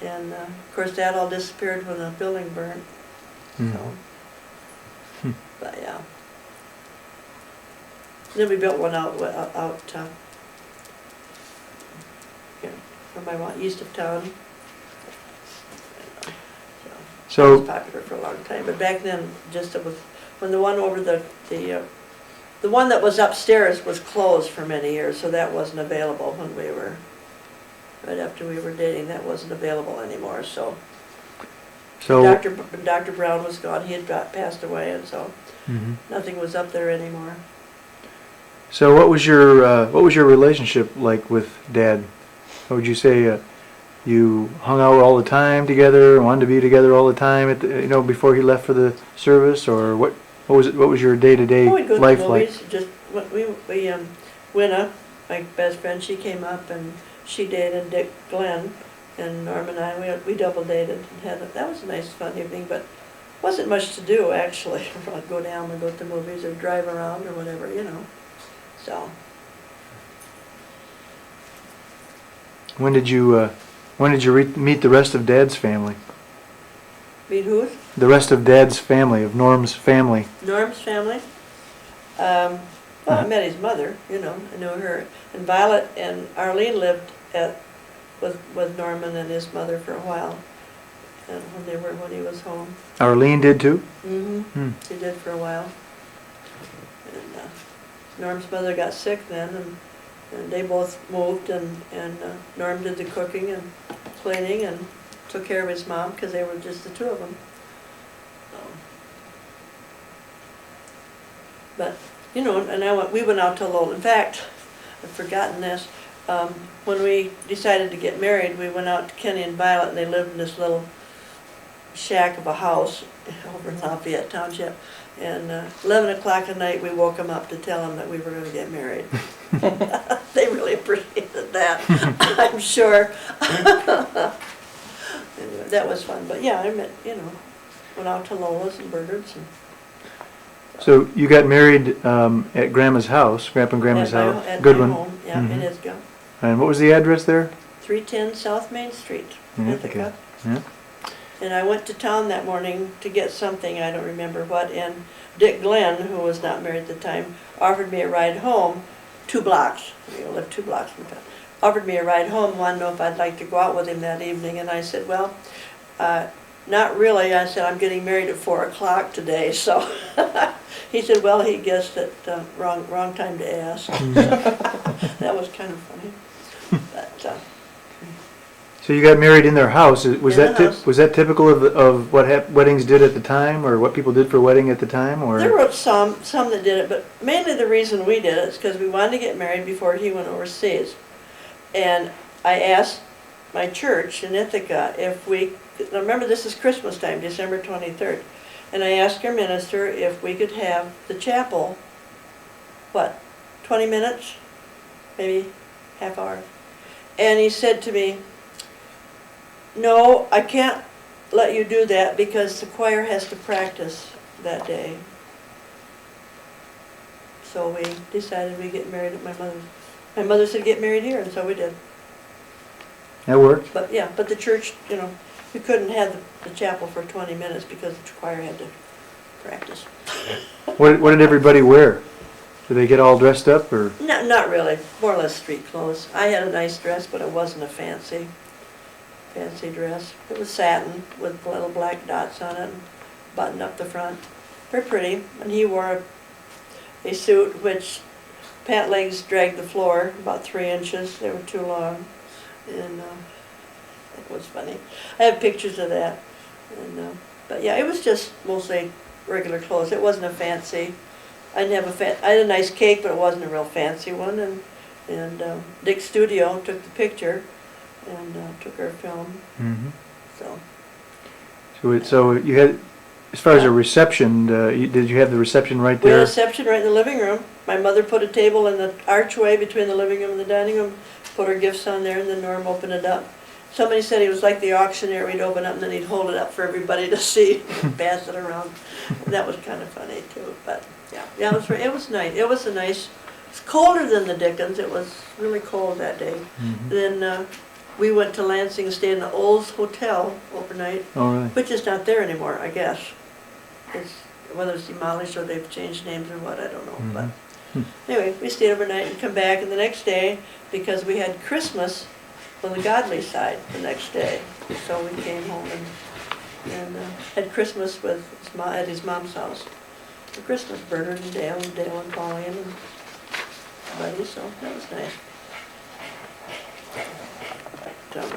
And, of course, that all disappeared when the building burned, Hmm. so. But, yeah. Then we built one out, here, from my east of town. So, It was popular for a long time, but back then, just it was, when the one over the one that was upstairs was closed for many years, so that wasn't available when we were, right after we were dating, that wasn't available anymore, so. Dr. Brown was gone, he had passed away, and so Mhm. nothing was up there anymore. So what was your relationship like with Dad? What would you say? You hung out all the time together, wanted to be together all the time before he left for the service, or what was your day-to-day We'd go to life the like? movies, just, Winna, my best friend, she came up and she dated Dick Glenn, and Norm and I, we double dated and that was a nice fun evening, but wasn't much to do actually. I'd go down and go to the movies or drive around or whatever, you know, so. When did you meet the rest of Dad's family? Meet who? The rest of Dad's family, of Norm's family. Norm's family. Well, I met his mother, you know, I knew her. And Violet and Arlene lived with Norman and his mother for a while, and when he was home. Arlene did too? Mm-hmm. She did for a while. And Norm's mother got sick then, and they both moved, and Norm did the cooking and cleaning and took care of his mom, because they were just the two of them. But, you know, and we went out to Lowell. In fact, I've forgotten this. When we decided to get married, we went out to Kenny and Violet, and they lived in this little shack of a house over in Lafayette Township. And 11 o'clock at night, we woke them up to tell them that we were going to get married. They really appreciated that, I'm sure. Anyway, that was fun. But yeah, I met, went out to Lola's and Bernard's. And So you got married at Grandma's house, Grandpa and Grandma's house. Good one. Home, yeah, in Ithaca. And what was the address there? 310 South Main Street, Yeah, Ithaca. okay. Yeah. And I went to town that morning to get something, I don't remember what, and Dick Glenn, who was not married at the time, offered me a ride home 2 blocks. We lived 2 blocks from town. Offered me a ride home, wanted to know if I'd like to go out with him that evening, and I said, well, not really. I said, I'm getting married at 4 o'clock today, so he said, well, he guessed it wrong time to ask. That was kind of funny. But So you got married in their house. Was In that the house. was that typical of what weddings did at the time, or what people did for a wedding at the time, or? There were some that did it, but mainly the reason we did it is because we wanted to get married before he went overseas. And I asked my church in Ithaca if we, now remember this is Christmas time, December 23rd, and I asked our minister if we could have the chapel, 20 minutes, maybe half hour. And he said to me, no, I can't let you do that because the choir has to practice that day. So we decided we'd get married at my mother's. My mother said get married here, and so we did. That worked. But yeah, but the church, we couldn't have the chapel for 20 minutes because the choir had to practice. What did everybody wear? Did they get all dressed up, or? No, not really, more or less street clothes. I had a nice dress, but it wasn't a fancy dress. It was satin with little black dots on it, and buttoned up the front. Very pretty. And he wore a suit which pant legs dragged the floor about 3 inches. They were too long, and it was funny. I have pictures of that. And but yeah, it was just mostly regular clothes. It wasn't a fancy. I didn't have I had a nice cake, but it wasn't a real fancy one. And Dick's studio took the picture and took our film. Mm-hmm. So So you had, as far as a reception, did you have the reception right we had a there? reception right in the living room. My mother put a table in the archway between the living room and the dining room, put her gifts on there, and then Norm opened it up. Somebody said he was like the auctioneer. He'd open up and then he'd hold it up for everybody to see, pass it around. And that was kind of funny too. But yeah, it was nice. It was a nice. It's colder than the Dickens. It was really cold that day. Mm-hmm. Then we went to Lansing and stayed in the Olds Hotel overnight, Oh, really? which is not there anymore, I guess. Whether it's demolished or they've changed names or what, I don't know. Mm-hmm. But anyway, we stayed overnight and come back, and the next day, because we had Christmas on the Godley side the next day, so we came home and had Christmas at his mom's house. For Christmas, Bernard and Dale and Pauline and Buddy, so that was nice. But,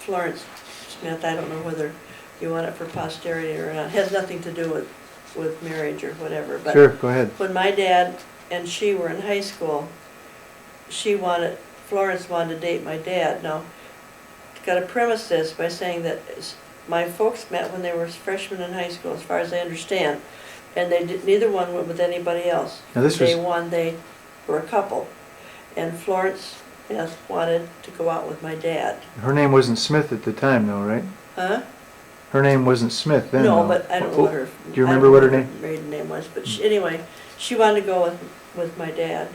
Florence Smith, I don't know whether you want it for posterity or not. It has nothing to do with marriage or whatever. But Sure, go ahead. when my dad and she were in high school, Florence wanted to date my dad. Now, got to premise this by saying that my folks met when they were freshmen in high school, as far as I understand, and neither one went with anybody else. Now this was, They were a couple, and Florence wanted to go out with my dad. her name wasn't Smith at the time, though, right? Huh? Her name wasn't Smith then. No, though. but I don't know what her. Do you remember what her name? Maiden name was, but anyway, she wanted to go with my dad,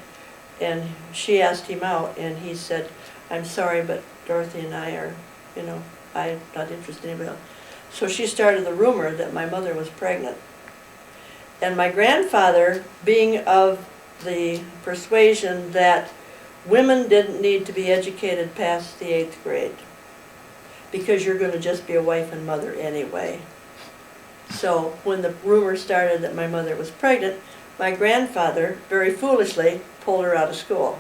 and she asked him out, and he said, "I'm sorry, but Dorothy and I are, I'm not interested in anybody else." So she started the rumor that my mother was pregnant, and my grandfather, being of the persuasion that women didn't need to be educated past the 8th grade, because you're going to just be a wife and mother anyway. So when the rumor started that my mother was pregnant, my grandfather, very foolishly, pulled her out of school.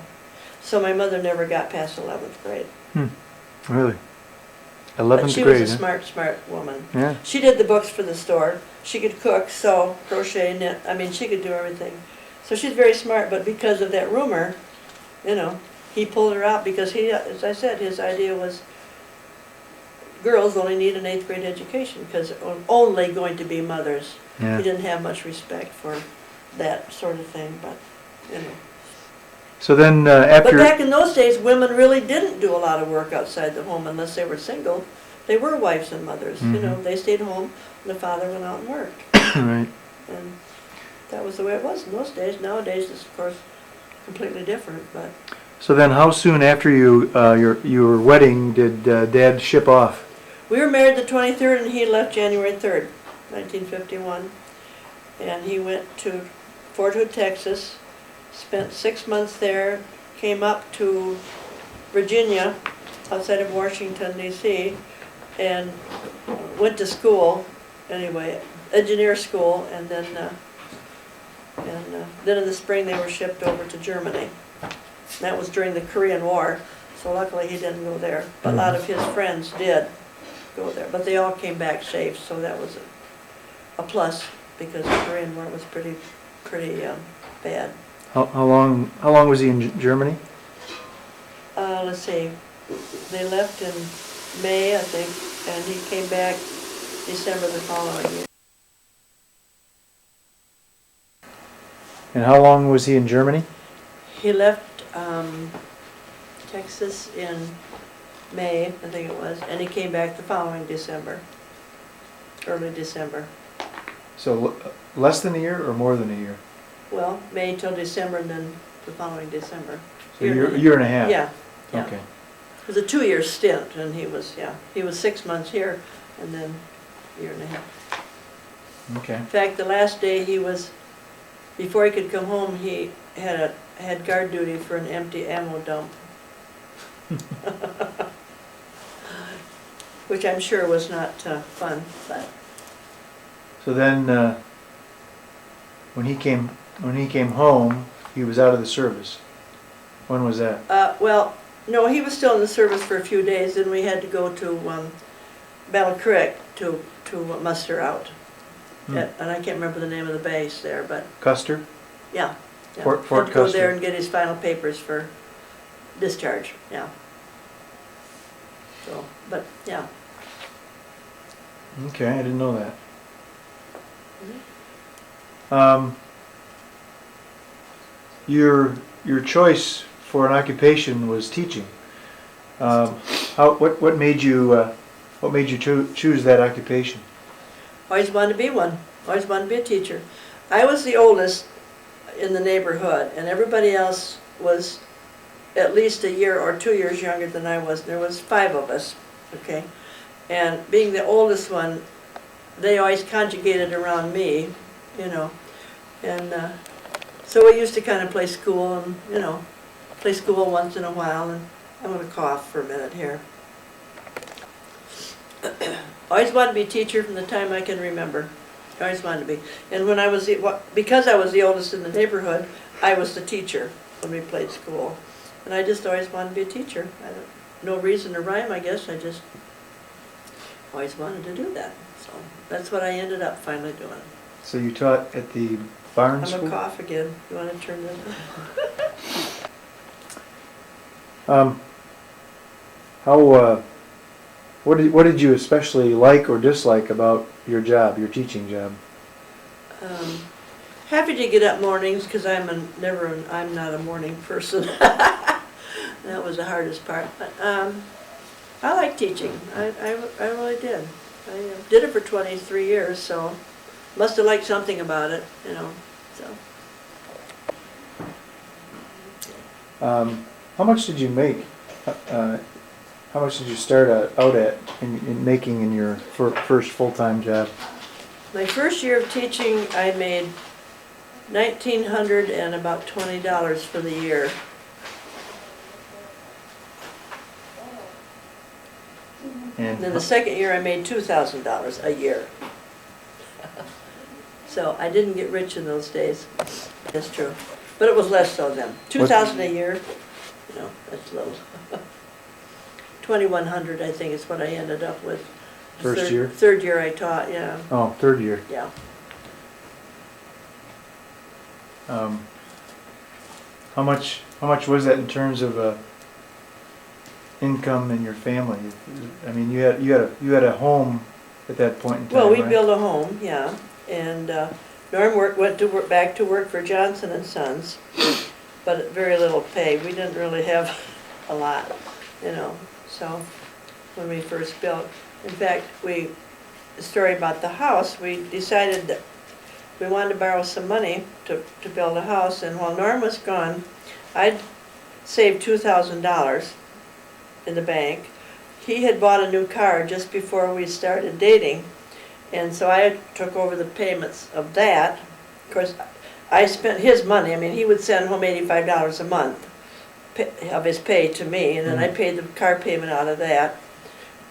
So my mother never got past 11th grade. Really? But 11th she grade, was a huh? smart woman. Yeah. She did the books for the store. She could cook, sew, crochet, knit. I mean, she could do everything. So she's very smart, but because of that rumor, he pulled her out because as I said, his idea was girls only need an 8th grade education because only going to be mothers. Yeah. He didn't have much respect for that sort of thing, but. So then But after... back in those days, women really didn't do a lot of work outside the home unless they were single. They were wives and mothers, Mhm. They stayed home and the father went out and worked. Right. And that was the way it was in those days. Nowadays, it's of course completely different, but So then how soon after your wedding did Dad ship off? we were married the 23rd and he left January 3rd, 1951. And he went to Fort Hood, Texas, spent 6 months there, came up to Virginia, outside of Washington, D.C., and went to school, anyway, engineer school, and then in the spring they were shipped over to Germany. That was during the Korean War, So luckily he didn't go there. But a lot of his friends did go there. But they all came back safe, so that was a plus because the Korean War was pretty bad. How long was he in Germany? Let's see, they left in May, I think, and he came back December the following year. And how long was he in Germany? He left Texas in May, I think it was, and he came back the following December, early December. So less than a year or more than a year? Well, May till December, and then the following December. So a year and a half? Yeah, yeah. Okay. It was a 2-year stint, and he was 6 months here, and then a year and a half. Okay. In fact, the last day he was, before he could come home, he had guard duty for an empty ammo dump. Which I'm sure was not fun, but. So then, when he came home, he was out of the service. When was that? Well, no, he was still in the service for a few days, and we had to go to Battle Creek to muster out. And I can't remember the name of the base there, but Custer? yeah. Fort Had to go Custer. there and get his final papers for discharge, yeah. So, but, yeah. Okay, I didn't know that. Your choice for an occupation was teaching. What made you choose that occupation? Always wanted to be one. Always wanted to be a teacher. I was the oldest in the neighborhood, and everybody else was at least a year or 2 years younger than I was. There was 5 of us, okay? And being the oldest one, they always conjugated around me, you know. And so we used to kind of play school and, you know, play school once in a while. And I'm going to cough for a minute here. Always wanted to be a teacher from the time I can remember. Always wanted to be. And when I was, because I was the oldest in the neighborhood, I was the teacher when we played school. And I just always wanted to be a teacher. No reason to rhyme, I guess. I just always wanted to do that. So that's what I ended up finally doing. So you taught at the Barn School? I'm a cough again. You want to turn this What did you especially like or dislike about your job, your teaching job? Happy to get up mornings because I'm not a morning person. That was the hardest part. But I like teaching. I really did. I did it for 23 years, so must have liked something about it, you know. So. How much did you make? How much did you start out at in making in your first full-time job? My first year of teaching, I made $1,900 and about $20 for the year. And then the second year, I made $2,000 a year. So I didn't get rich in those days. That's true. But it was less so then. $2,000 a year, you know, that's little. $2,100, I think, is what I ended up with. First year? Third year I taught, yeah. Oh, third year. Yeah. How much was that in terms of income in your family? I mean, you had a home at that point in time. Well, we right? built a home, yeah, and Norm went back to work for Johnson and Sons, but very little pay. We didn't really have a lot, you know. So when we first built, in fact, the story about the house, we decided that we wanted to borrow some money to build a house, and while Norm was gone, I'd saved $2,000 in the bank. He had bought a new car just before we started dating, and so I took over the payments of that. Of course, I spent his money. I mean, he would send home $85 a month of his pay to me, and then I paid the car payment out of that,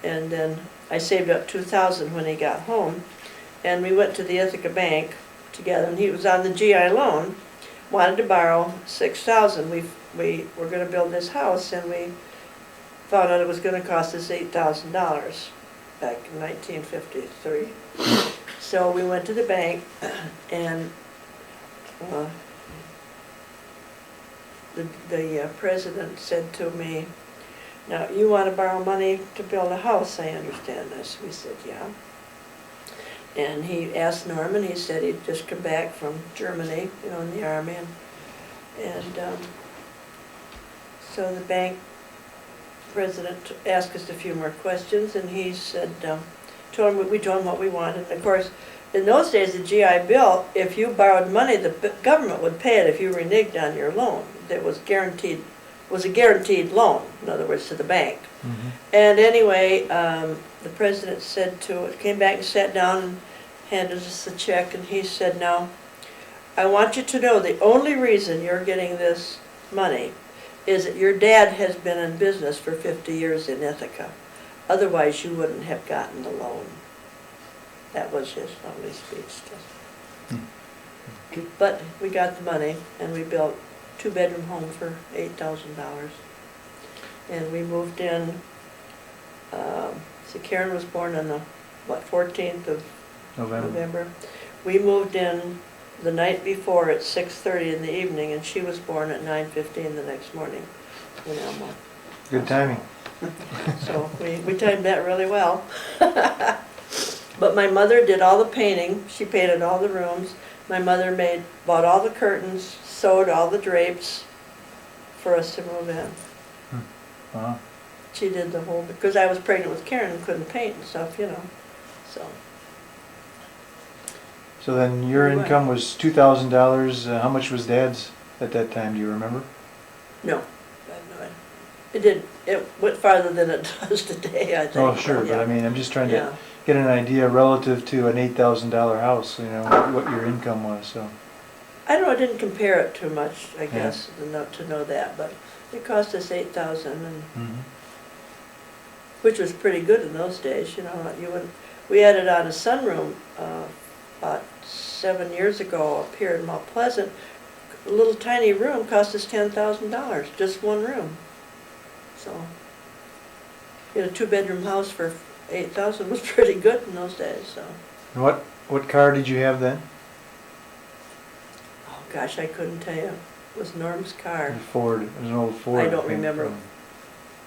and then I saved up $2,000 when he got home, and we went to the Ithaca Bank together, and he was on the GI loan, wanted to borrow $6,000. We were going to build this house, and we found out it was gonna cost us $8,000 back in 1953. So we went to the bank and the president said to me, "Now, you want to borrow money to build a house, I understand this." We said, "Yeah." And he asked Norman, he said he'd just come back from Germany, you know, in the army, and so the bank president asked us a few more questions, and he said, we told him what we wanted. And of course, in those days, the GI Bill, if you borrowed money, the government would pay it if you reneged on your loan. It was guaranteed, was a guaranteed loan, in other words, to the bank. Mm-hmm. And anyway, the president came back and sat down and handed us a check, and he said, "Now, I want you to know the only reason you're getting this money is that your dad has been in business for 50 years in Ithaca. Otherwise, you wouldn't have gotten the loan." That was his only speech to us. But we got the money, and we built a 2-bedroom home for $8,000. And we moved in, Karen was born on the, 14th of November. We moved in the night before at 6:30 in the evening, and she was born at 9:15 the next morning in Elmo. Good timing. So we timed that really well. But my mother did all the painting. She painted all the rooms. My mother bought all the curtains, sewed all the drapes for us to move in. Wow. She did the whole, because I was pregnant with Karen and couldn't paint and stuff, you know, so. So then your Right. income was $2,000. How much was Dad's at that time? Do you remember? No, I have no idea. It went farther than it does today, I think. Oh, sure, yeah. but I mean, I'm just trying to Yeah. get an idea relative to an $8,000 house, you know, what your income was, so. I don't know, I didn't compare it too much, I Yeah. guess, to know that, but it cost us $8,000, and Mhm. which was pretty good in those days, you know. We added on a sunroom about 7 years ago up here in Mount Pleasant. A little tiny room cost us $10,000, just one room. So, you know, a 2-bedroom house for $8,000 was pretty good in those days, so. And what car did you have then? Oh gosh, I couldn't tell you. It was Norm's car. A Ford. It was an old Ford. I don't think, remember. from-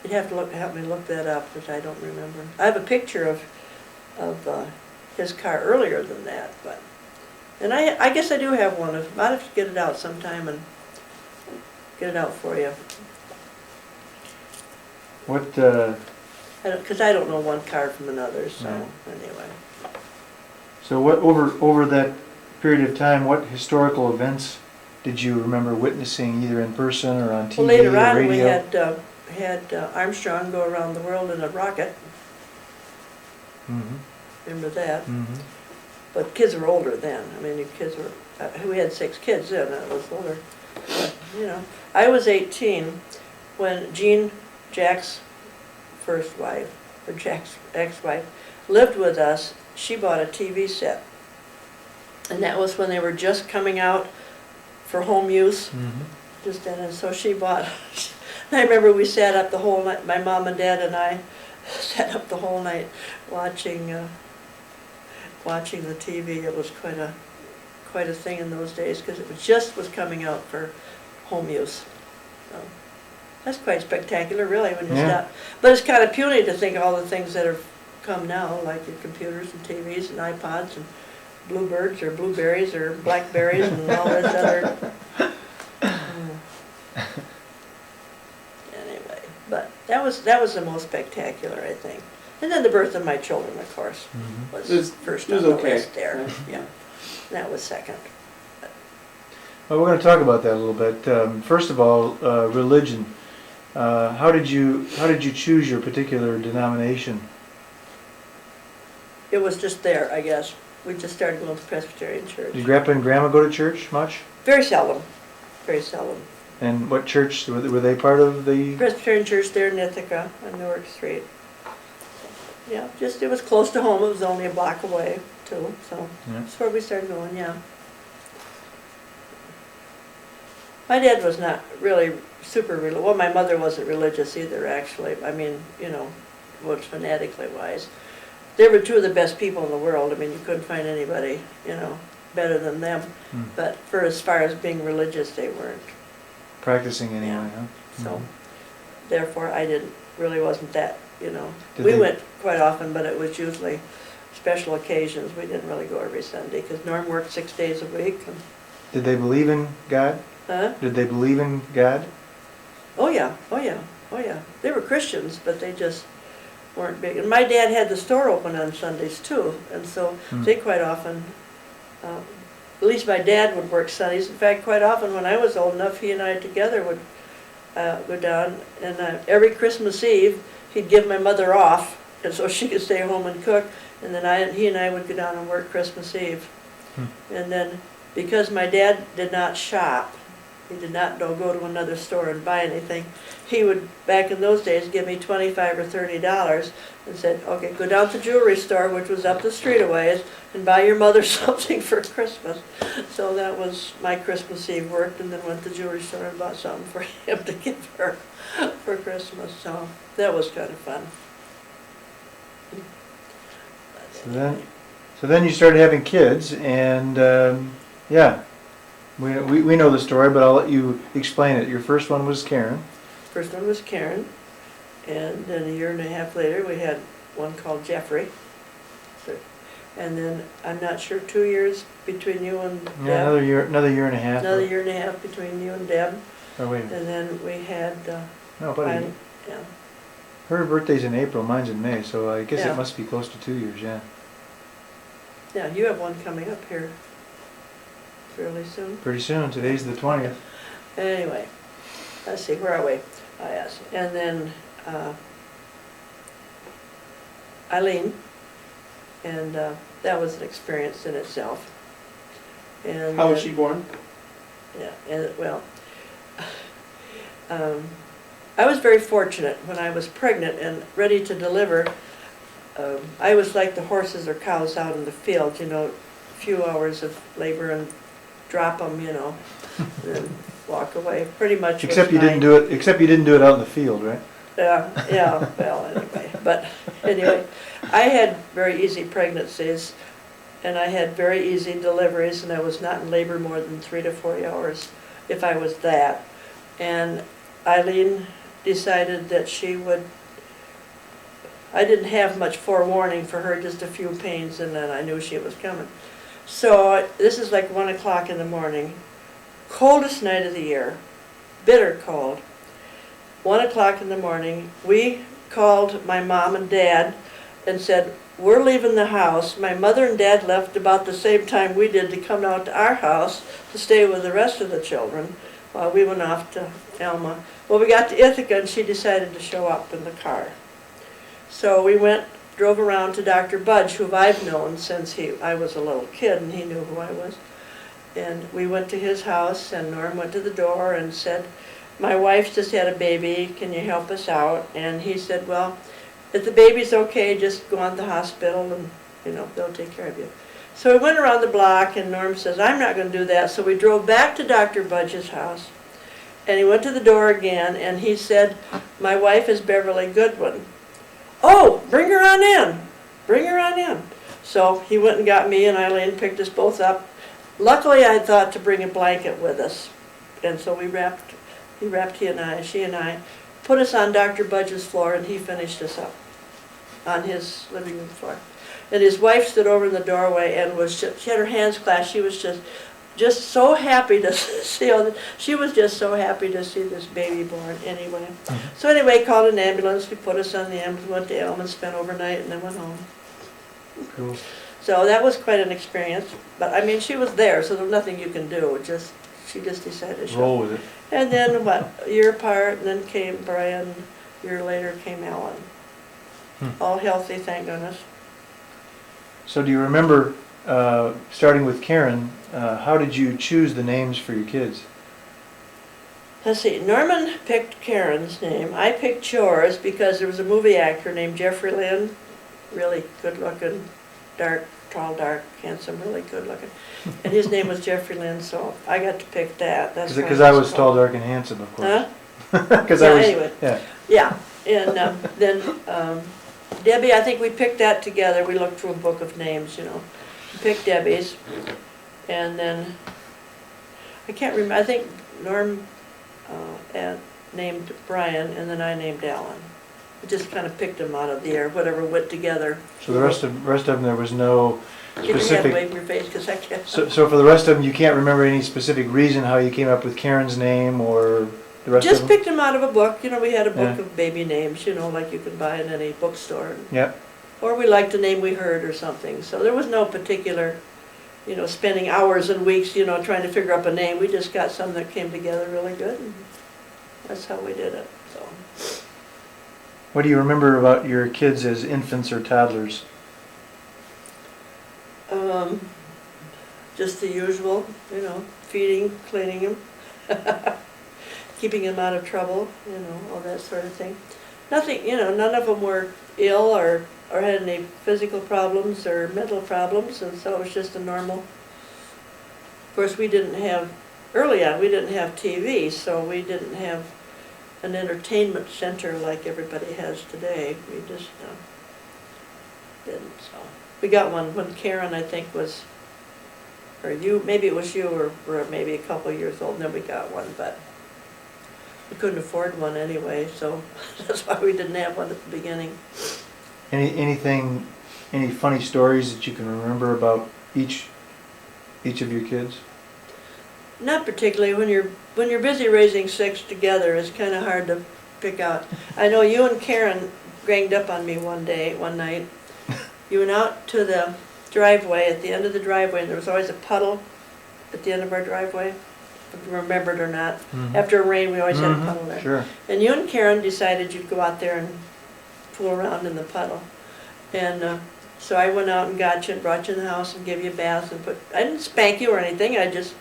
You'd have to help me look that up, because I don't remember. I have a picture of his car earlier than that, but, and I guess I do have one. I might have to get it out sometime and get it out for you. What, Because I don't know one car from another, so Right. anyway. so what, over that period of time, what historical events did you remember witnessing either in person or on TV Well, later or on, we radio? had Armstrong go around the world in a rocket. Mm-hmm. Remember that? Mm-hmm. But kids were older then. I mean, the kids were, we had 6 kids then, I was older. But, you know, I was 18 when Jack's first wife, or Jack's ex-wife, lived with us. She bought a TV set. And that was when they were just coming out for home use. Mm-hmm. Just then, and so she bought, I remember we sat up the whole night, my mom and dad and I sat up the whole night watching the TV. It was quite a thing in those days, because it was coming out for home use. So that's quite spectacular, really, when you Yeah. stop. But it's kind of puny to think of all the things that have come now, like your computers and TVs and iPods and bluebirds or blueberries or blackberries and all this other. Anyway, but that was the most spectacular, I think. And then the birth of my children, of course, Mm-hmm. was first it was on the okay. list there. Yeah, that was second. Well, we're going to talk about that a little bit. First of all, religion. How did you choose your particular denomination? It was just there, I guess. We just started going to Presbyterian church. Did Grandpa and Grandma go to church much? Very seldom, very seldom. And what church were they part of? The Presbyterian church there in Ithaca on Newark Street. Yeah, it was close to home. It was only a block away too, so Yeah. that's where we started going. Yeah. My dad was not really super religious. Well, my mother wasn't religious either, actually. I mean, you know, was fanatically wise. They were two of the best people in the world. I mean, you couldn't find anybody, you know, better than them. Hmm. But for as far as being religious, they weren't. Practicing anyway, huh? So, Mhm. therefore, wasn't that, you know. Did We they- went quite often, but it was usually special occasions. We didn't really go every Sunday, because Norm worked 6 days a week. And, Did they believe in God? huh? Did they believe in God? Oh, yeah, oh, yeah, oh, yeah. They were Christians, but they just weren't big. And my dad had the store open on Sundays, too, and so Hmm. they quite often, at least my dad would work Sundays. In fact, quite often when I was old enough, he and I together would go down, and every Christmas Eve, he'd give my mother off, and so she could stay home and cook, and then he and I would go down and work Christmas Eve. Hmm. And then, because my dad did not shop, he did not go to another store and buy anything, he would, back in those days, give me $25 or $30 and said, okay, go down to the jewelry store, which was up the street a ways, and buy your mother something for Christmas. So that was my Christmas Eve work, and then went to the jewelry store and bought something for him to give her for Christmas. So that was kind of fun. So then you started having kids, and yeah, we know the story, but I'll let you explain it. Your first one was Karen. First one was Karen, and then a year and a half later, we had one called Jeffrey. And then, I'm not sure, 2 years between you and Deb. Yeah, another year and a half. Another year and a half between you and Deb. Oh, wait a minute. And then we had, No, buddy. yeah, Her birthday's in April, mine's in May, so I guess Yeah. it must be close to 2 years, yeah. yeah, you have one coming up here fairly soon. Pretty soon, today's the 20th. Anyway, let's see, where are we? Oh, yes, and then Eileen, and that was an experience in itself. And How was she born? Yeah, and well, I was very fortunate when I was pregnant and ready to deliver. I was like the horses or cows out in the field, you know, a few hours of labor and drop them, you know, and then walk away. Pretty much. Except you didn't do it out in the field, right? Yeah, well, anyway. But anyway, I had very easy pregnancies, and I had very easy deliveries, and I was not in labor more than 3 to 4 hours, if I was that. And Eileen decided that she would, I didn't have much forewarning for her, just a few pains, and then I knew she was coming. So this is like 1 o'clock in the morning, coldest night of the year, bitter cold. 1 o'clock in the morning, we called my mom and dad and said, we're leaving the house. My mother and dad left about the same time we did to come out to our house to stay with the rest of the children while we went off to Alma. Well, we got to Ithaca and she decided to show up in the car. So we drove around to Dr. Budge, who I've known since I was a little kid, and he knew who I was. And we went to his house, and Norm went to the door and said, my wife just had a baby, can you help us out? And he said, well, if the baby's okay, just go on to the hospital and, you know, they'll take care of you. So we went around the block, and Norm says, I'm not going to do that. So we drove back to Dr. Budge's house, and he went to the door again, and he said, my wife is Beverly Goodwin. Oh, bring her on in. Bring her on in. So he went and got me and Eileen, picked us both up. Luckily, I thought to bring a blanket with us. And so he wrapped she and I, put us on Dr. Budge's floor, and he finished us up on his living room floor. And his wife stood over in the doorway and she had her hands clasped. She was just so happy to see all this. She was just so happy to see this baby born anyway. So anyway, called an ambulance. We put us on the ambulance, went to Elm and spent overnight, and then went home. Cool. So that was quite an experience. But I mean, she was there, so there was nothing you can do. She just decided to show. Roll with it. And then a year apart, and then came Brian. A year later came Ellen. All healthy, thank goodness. So do you remember, starting with Karen, how did you choose the names for your kids? Let's see, Norman picked Karen's name. I picked yours because there was a movie actor named Jeffrey Lynn, really good looking, dark, tall, dark, handsome, really good looking. And his name was Jeffrey Lynn, so I got to pick that. Because I was tall, dark, and handsome, of course. Huh? Because Yeah, anyway. yeah. Yeah, and then Debbie, I think we picked that together. We looked through a book of names, you know. We picked Debbie's, and then, I can't remember, I think Norm named Brian, and then I named Alan. We just kind of picked them out of the air, whatever went together. So the rest of them, there was no Get your hand specific. away from your face, because I can't. So for the rest of them, you can't remember any specific reason how you came up with Karen's name or the rest Just of them? picked them out of a book, you know, we had a book Yeah. of baby names, you know, like you could buy in any bookstore. Yep. Or we liked a name we heard or something, so there was no particular, you know, spending hours and weeks, you know, trying to figure up a name. We just got some that came together really good, and that's how we did it, so. What do you remember about your kids as infants or toddlers? Just the usual, you know, feeding, cleaning them, keeping them out of trouble, you know, all that sort of thing. Nothing, you know, none of them were ill or had any physical problems or mental problems, and so it was just a normal. Of course, we didn't have, early on, we didn't have TV, so we didn't have an entertainment center like everybody has today. We just didn't, so. We got one when Karen, I think, was, or you, maybe it was you, or were maybe a couple years old, and then we got one, but we couldn't afford one anyway, so that's why we didn't have one at the beginning. Any funny stories that you can remember about each of your kids? Not particularly. When you're busy raising 6 together, it's kind of hard to pick out. I know you and Karen ganged up on me one night. You went out to the driveway, at the end of the driveway, and there was always a puddle at the end of our driveway, if you remember it or not. Mhm. After a rain, we always had a puddle there. Sure. And you and Karen decided you'd go out there and fool around in the puddle. And so I went out and got you and brought you in the house and gave you a bath and I didn't spank you or anything, I just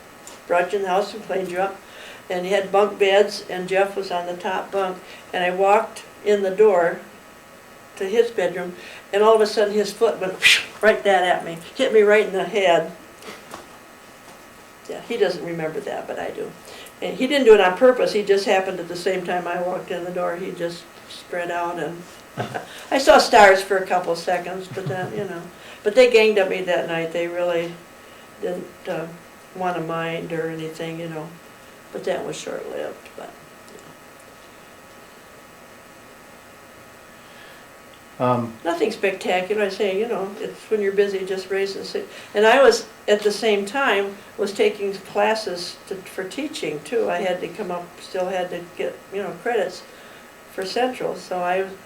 brought you in the house and cleaned you up. And you had bunk beds, and Jeff was on the top bunk, and I walked in the door to his bedroom, and all of a sudden his foot went right that at me, hit me right in the head. Yeah, he doesn't remember that, but I do. And he didn't do it on purpose, he just happened at the same time I walked in the door, he just spread out, and I saw stars for a couple of seconds, but then, you know. But they ganged up me that night, they really didn't want to mind or anything, you know. But that was short-lived, but. Nothing spectacular, I say, you know, it's when you're busy just raising 6. And I was, at the same time, was taking classes for teaching too. I had to come up, still had to get, you know, credits for Central. So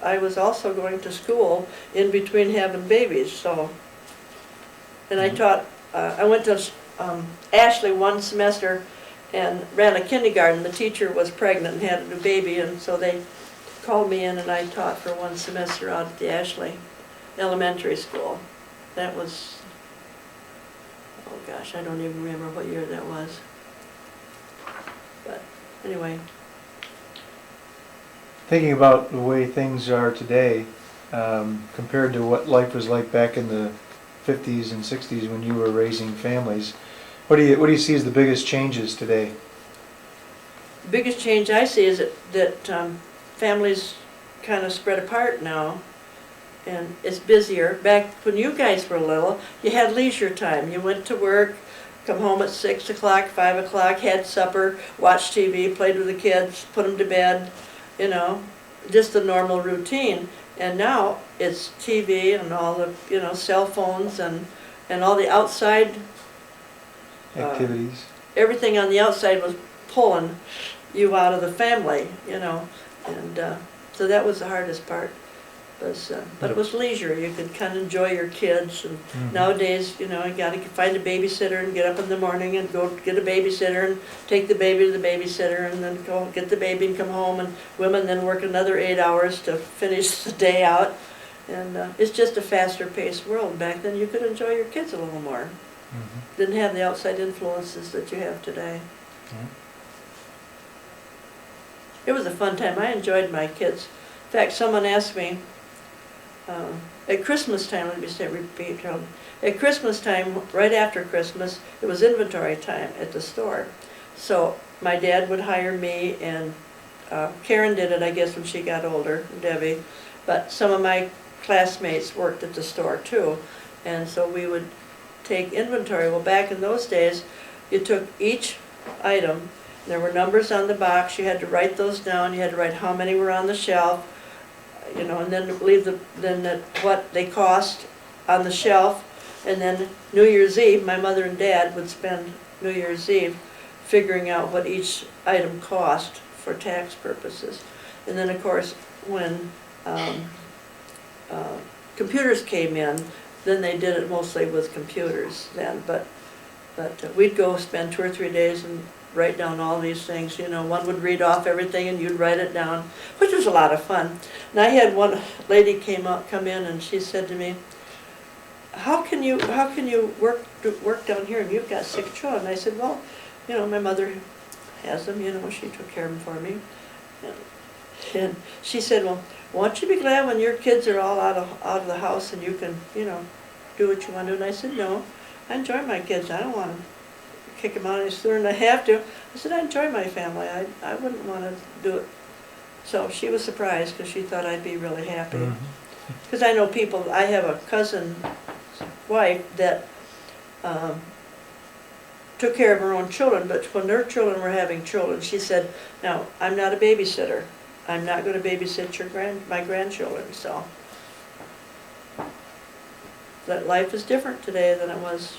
I was also going to school in between having babies, so. And I taught, I went to Ashley one semester and ran a kindergarten. The teacher was pregnant and had a new baby, and so they called me in and I taught for one semester out at the Ashley Elementary School. That was, oh gosh, I don't even remember what year that was. But anyway. Thinking about the way things are today, compared to what life was like back in the 50s and 60s when you were raising families, what do you see as the biggest changes today? The biggest change I see is that families kind of spread apart now, and it's busier. Back when you guys were little, you had leisure time. You went to work, come home at 6 o'clock, 5 o'clock, had supper, watched TV, played with the kids, put them to bed, you know, just the normal routine. And now it's TV and all the, you know, cell phones and all the outside Activities. everything on the outside was pulling you out of the family, you know, and so that was the hardest part. But it was leisure. You could kind of enjoy your kids, and nowadays, you know, you got to find a babysitter and get up in the morning and go get a babysitter and take the baby to the babysitter and then go get the baby and come home, and women then work another 8 hours to finish the day out. And it's just a faster paced world. Back then you could enjoy your kids a little more. Didn't have the outside influences that you have today. It was a fun time. I enjoyed my kids. In fact, someone asked me at Christmas time, let me say, repeat, at Christmas time, right after Christmas, it was inventory time at the store. So my dad would hire me and Karen did it, I guess, when she got older, Debbie, but some of my classmates worked at the store too, and so we would take inventory. Well, back in those days, you took each item, there were numbers on the box, you had to write those down, you had to write how many were on the shelf, you know, and then what they cost on the shelf, and then New Year's Eve, my mother and dad would spend New Year's Eve figuring out what each item cost for tax purposes. And then, of course, when computers came in, then they did it mostly with computers then, but we'd go spend 2 or 3 days and write down all these things, you know, one would read off everything and you'd write it down, which was a lot of fun. And I had one lady come in and she said to me, how can you work down here and you've got 6 children? And I said, well, you know, my mother has them, you know, she took care of them for me. And she said, well, won't you be glad when your kids are all out of the house and you can, you know, do what you want to do? And I said, no, I enjoy my kids. I don't want to kick them out any sooner than I have to. I said, I enjoy my family. I wouldn't want to do it. So she was surprised because she thought I'd be really happy. Because I know people, I have a cousin's wife that took care of her own children, but when their children were having children, she said, now, I'm not a babysitter. I'm not going to babysit my grandchildren, so. That life is different today than it was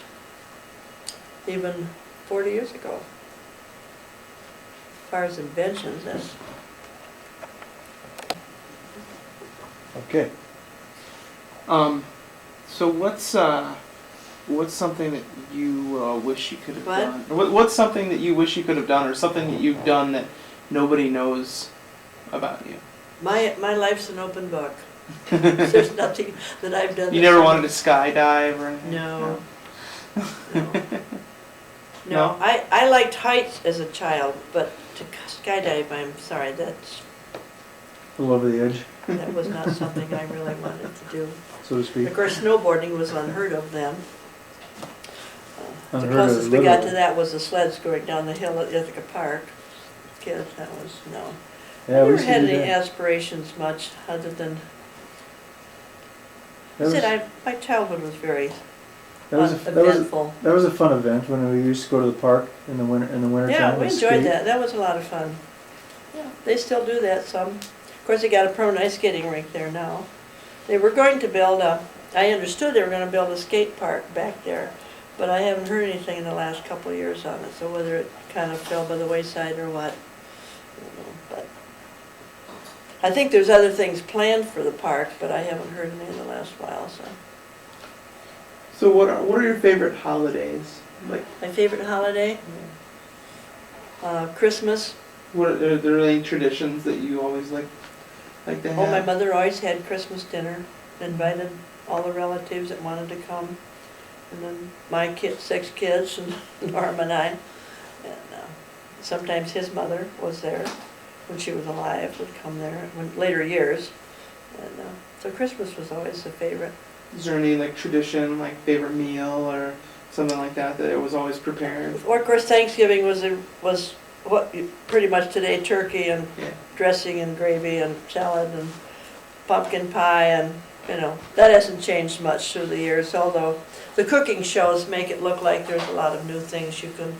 even 40 years ago. As far as inventions, that's. Okay. So what's something that you wish you could have What? done? What's something that you wish you could have done, or something that you've done that nobody knows about you? My life's an open book. There's nothing that I've done. You never wanted to skydive or anything? No. No. No, I liked heights as a child, but to skydive, I'm sorry, A little over the edge, that was not something I really wanted to do. so to speak. Of course, snowboarding was unheard of then. The Unheard of, closest we got to literally. that was the sleds going down the hill at Ithaca Park. Kids, that was, no. Yeah, I we never used to had do any that. aspirations much, other than, That was- my childhood was very That was eventful. that was a fun event when we used to go to the park in the winter Yeah, time we and enjoyed skate. that. That was a lot of fun. Yeah, they still do that some. Of course, they got a permanent ice skating rink there now. They were going to build I understood they were going to build a skate park back there, but I haven't heard anything in the last couple of years on it, so whether it kind of fell by the wayside or what, I don't know. But I think there's other things planned for the park, but I haven't heard any in the last while, so. So what are your favorite holidays? Like, My favorite holiday? Christmas. are there any traditions that you always like to have? Oh, my mother always had Christmas dinner, invited all the relatives that wanted to come. And then my 6 kids and Norm and I. And sometimes his mother was there when she was alive, would come there in later years. And so Christmas was always a favorite. Is there any like tradition, like favorite meal or something like that it was always prepared? Or of course Thanksgiving was what pretty much today, turkey and Yeah. dressing and gravy and salad and pumpkin pie, and you know, that hasn't changed much through the years, although the cooking shows make it look like there's a lot of new things you can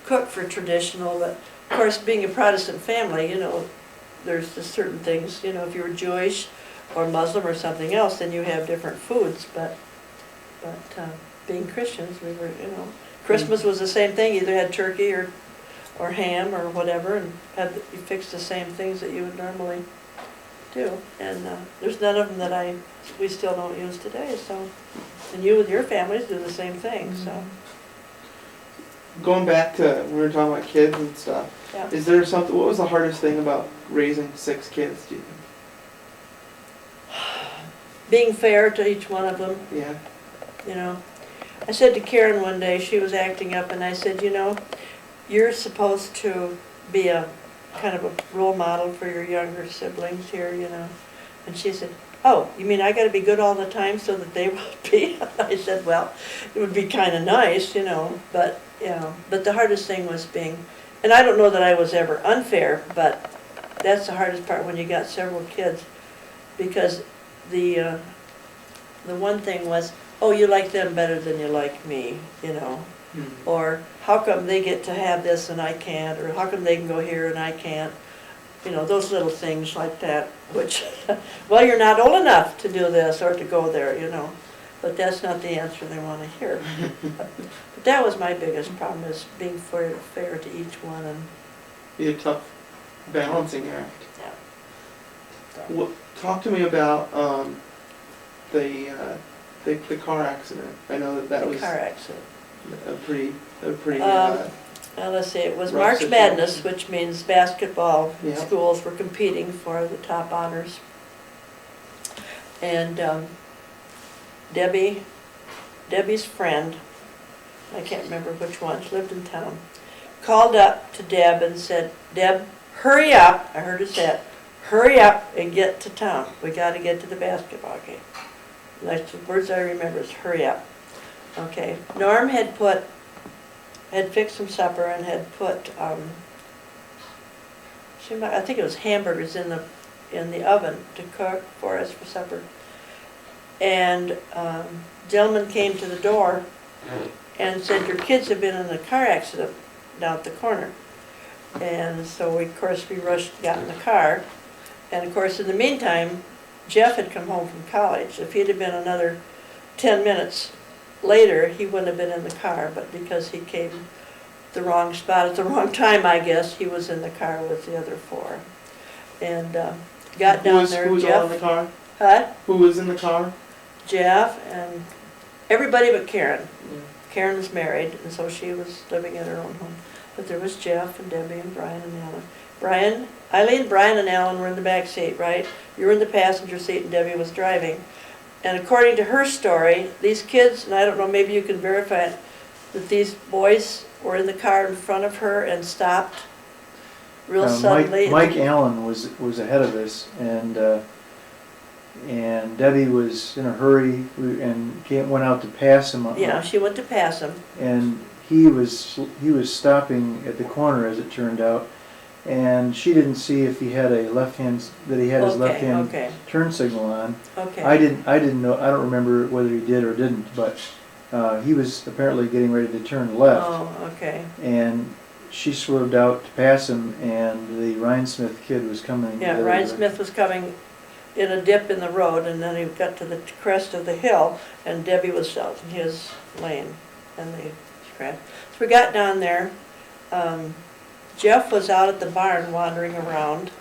cook for traditional, but of course being a Protestant family, you know, there's just certain things, you know, if you were Jewish or Muslim or something else, then you have different foods, but being Christians, we were, you know, Christmas was the same thing, either had turkey or ham or whatever, and you fixed the same things that you would normally do. And there's none of them that we still don't use today, so. And you with your families do the same thing, so. Going back to we were talking about kids and stuff. Yeah. Is there something? What was the hardest thing about raising 6 kids? Do you think? Being fair to each one of them, Yeah. you know. I said to Karen one day, she was acting up, and I said, you know, you're supposed to be a kind of a role model for your younger siblings here, you know. And she said, oh, you mean I got to be good all the time so that they won't be? I said, well, it would be kind of nice, you know, but the hardest thing was being, and I don't know that I was ever unfair, but that's the hardest part when you got several kids, because the one thing was, oh, you like them better than you like me, you know, or how come they get to have this and I can't, or how come they can go here and I can't, you know, those little things like that, which, well, you're not old enough to do this or to go there, you know, but that's not the answer they want to hear. But that was my biggest problem, is being fair to each one, and Be a tough balancing act. yeah. What, talk to me about the car accident. I know that The was car accident. a pretty Well, let's see, it was Rough March situation. Madness, which means basketball Yeah. schools were competing for the top honors. And Debbie's friend, I can't remember which one, she lived in town, called up to Deb and said, Deb, hurry up, I heard her say it, hurry up and get to town. We got to get to the basketball game. That's the words I remember, is hurry up. Okay, Norm had fixed some supper and had put, I think it was hamburgers in the oven to cook for us for supper. And gentleman came to the door and said, your kids have been in a car accident down at the corner. And so we, of course, we rushed, got in the car. And of course, in the meantime, Jeff had come home from college. If he'd have been another 10 minutes later, he wouldn't have been in the car, but because he came the wrong spot at the wrong time, I guess, he was in the car with the other four. And got down there, Who was all in the car? Huh? Who was in the car? Jeff and everybody but Karen. Yeah. Karen was married, and so she was living in her own home. But there was Jeff and Debbie and Brian and Alan. Eileen, Brian, and Alan were in the back seat, right? You were in the passenger seat and Debbie was driving. And according to her story, these kids, and I don't know, maybe you can verify it, that these boys were in the car in front of her and stopped real suddenly. Mike Allen was ahead of us, and Debbie was in a hurry and went out to pass him. Yeah, she went to pass him. And he was stopping at the corner, as it turned out, and she didn't see if he had his left hand turn signal on. Okay. I didn't know. I don't remember whether he did or didn't, but he was apparently getting ready to turn left. Oh, okay. And she swerved out to pass him, and the Ryan Smith kid was coming. Yeah, Ryan Smith was coming in a dip in the road, and then he got to the crest of the hill, and Debbie was out in his lane, and they crashed. So we got down there. Jeff was out at the barn wandering around.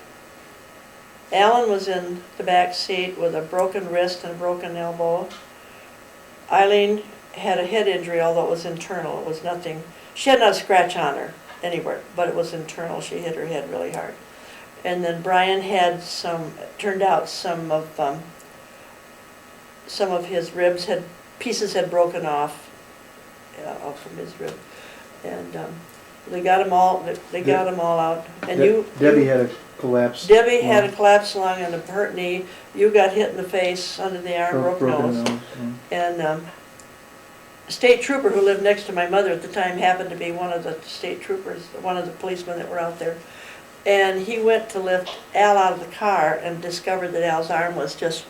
Alan was in the back seat with a broken wrist and a broken elbow. Eileen had a head injury, although it was internal. It was nothing. She had not a scratch on her anywhere, but it was internal. She hit her head really hard. And then Brian had turned out some of his ribs pieces had broken off from his rib. And they got them all. They got them all out. And Debbie had a collapse. Debbie had a collapsed lung and a hurt knee. You got hit in the face, under the arm, broken nose. Yeah. And a state trooper who lived next to my mother at the time happened to be one of the state troopers, one of the policemen that were out there. And he went to lift Al out of the car and discovered that Al's arm was just,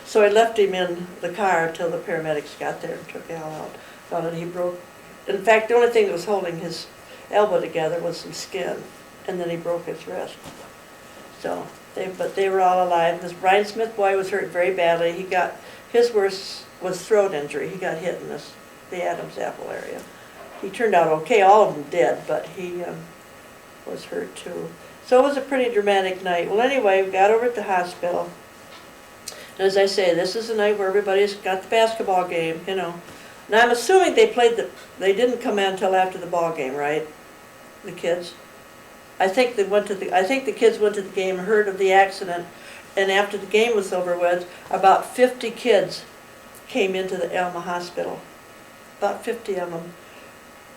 So I left him in the car until the paramedics got there and took Al out. Found that he broke. In fact, the only thing that was holding his elbow together was some skin, and then he broke his wrist. So, but they were all alive. This Brian Smith boy was hurt very badly. His worst was throat injury. He got hit in the Adam's apple area. He turned out okay. All of them did, but he was hurt too. So it was a pretty dramatic night. Well, anyway, we got over at the hospital. And as I say, this is the night where everybody's got the basketball game, And I'm assuming they didn't come in until after the ball game, right? The kids. I think the kids went to the game, heard of the accident, and after the game was over with, about 50 kids came into the Alma Hospital. About 50 of them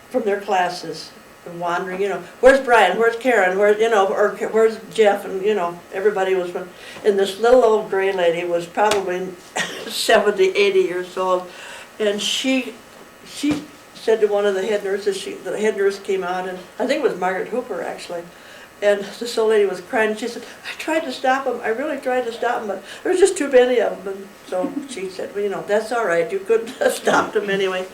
from their classes, and wandering, where's Brian, where's Karen, or where's Jeff, and everybody was from. And this little old gray lady was probably 70, 80 years old. And she said to one of the head nurses, the head nurse came out, and I think it was Margaret Hooper actually, And this old lady was crying, and she said, I tried to stop them, I really tried to stop them, but there was just too many of them. And so she said, well, you know, that's all right, you couldn't have stopped them anyway.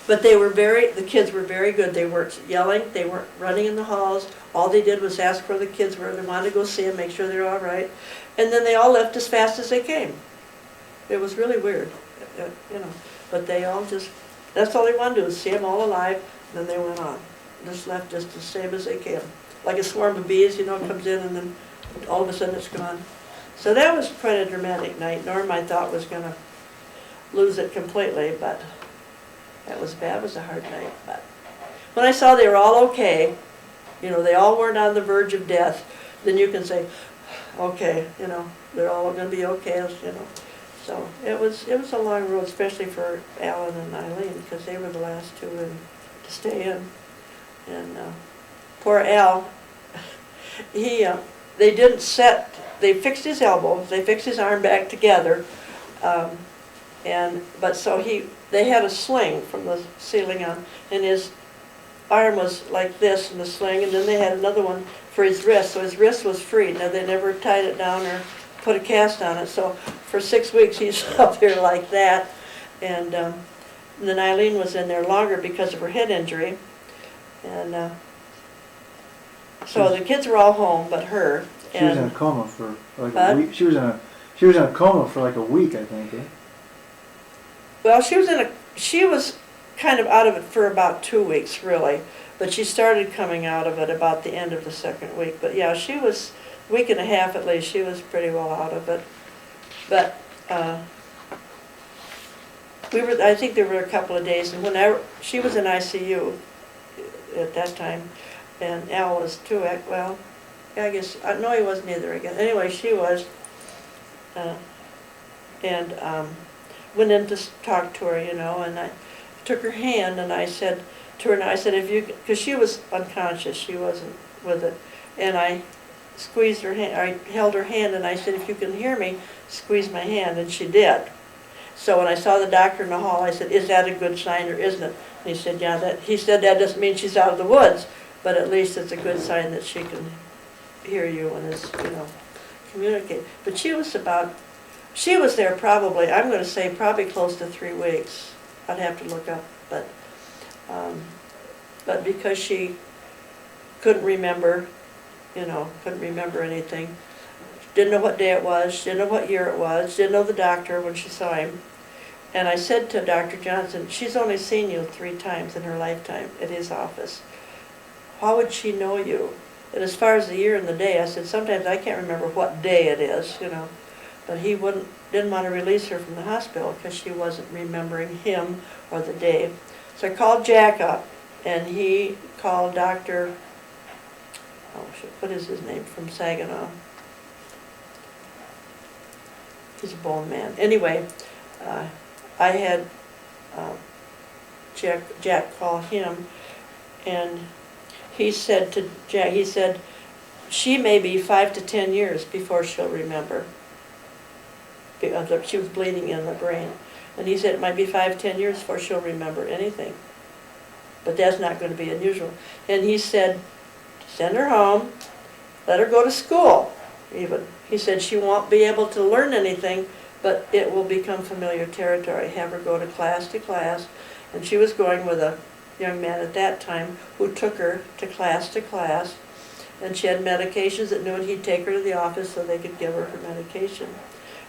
But the kids were very good. They weren't yelling, they weren't running in the halls. All they did was ask where the kids were. They wanted to go see them, make sure they're all right. And then they all left as fast as they came. It was really weird, you know. But they all just, that's all they wanted to do, was see them all alive. Then they went on. Just left just the same as they came. Like a swarm of bees, you know, comes in and then all of a sudden it's gone. So that was quite a dramatic night. Norm, I thought, was going to lose it completely, but that was bad. It was a hard night. But when I saw they were all okay, you know, they all weren't on the verge of death, then you can say, okay, you know, they're all going to be okay, you know. So it was a long road, especially for Alan and Eileen, because they were the last two to stay in. And poor Al, they fixed his elbow, they fixed his arm back together, they had a sling from the ceiling on, and his arm was like this in the sling, and then they had another one for his wrist, so his wrist was free. Now, they never tied it down or put a cast on it, so for 6 weeks he's up there like that. And then Eileen was in there longer because of her head injury. And so the kids were all home but her. She was in a coma for like a week. She was in a coma for like a week, I think. Eh? Well, she was kind of out of it for about 2 weeks, really. But she started coming out of it about the end of the second week. But yeah, she was a week and a half at least. She was pretty well out of it. But I think there were a couple of days, and she was in ICU at that time, and Al was too. Well, I guess no, he wasn't either again. Anyway, she was, and went in to talk to her, you know, and I took her hand and I said to her, and I said, because she was unconscious, she wasn't with it, and I squeezed her hand, I held her hand, and I said, if you can hear me, squeeze my hand, and she did. So when I saw the doctor in the hall, I said, is that a good sign or isn't it? And he said, yeah, he said that doesn't mean she's out of the woods, but at least it's a good sign that she can hear you and is, you know, communicate. But she was there probably, I'm going to say probably close to 3 weeks. I'd have to look up, but because she couldn't remember, you know, couldn't remember anything, didn't know what day it was, didn't know what year it was, didn't know the doctor when she saw him. And I said to Dr. Johnson, she's only seen you 3 times in her lifetime at his office. How would she know you? And as far as the year and the day, I said, sometimes I can't remember what day it is, you know. But he didn't want to release her from the hospital because she wasn't remembering him or the day. So I called Jack up, and he called Dr. What is his name, from Saginaw? He's a bone man. Anyway, I had Jack call him, and he said to Jack, he said, she may be 5 to 10 years before she'll remember. She was bleeding in the brain. And he said it might be 5, 10 years before she'll remember anything. But that's not going to be unusual. And he said, send her home, let her go to school, even. He said she won't be able to learn anything, but it will become familiar territory. Have her go to class, and she was going with a young man at that time who took her to class, and she had medications that knew it. He'd take her to the office so they could give her medication.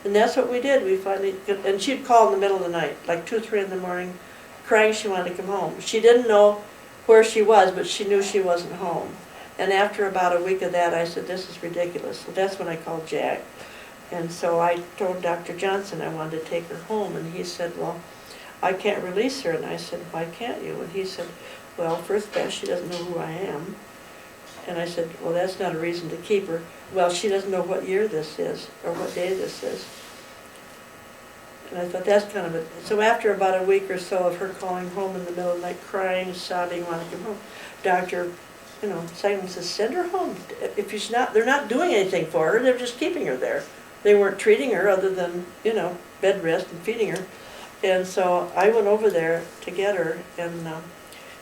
And that's what we did. We finally, and she'd call in the middle of the night, like 2, 3 in the morning, crying she wanted to come home. She didn't know where she was, but she knew she wasn't home. And after about a week of that, I said, this is ridiculous. So that's when I called Jack. And so I told Dr. Johnson I wanted to take her home, and he said, well, I can't release her. And I said, why can't you? And he said, well, first best, she doesn't know who I am. And I said, well, that's not a reason to keep her. Well, she doesn't know what year this is or what day this is. And I thought that's kind of it. So after about a week or so of her calling home in the middle of the night, crying, sobbing, wanting to come home, Dr. Simon says, send her home. If she's not, they're not doing anything for her. They're just keeping her there. They weren't treating her other than, bed rest and feeding her. And so I went over there to get her, and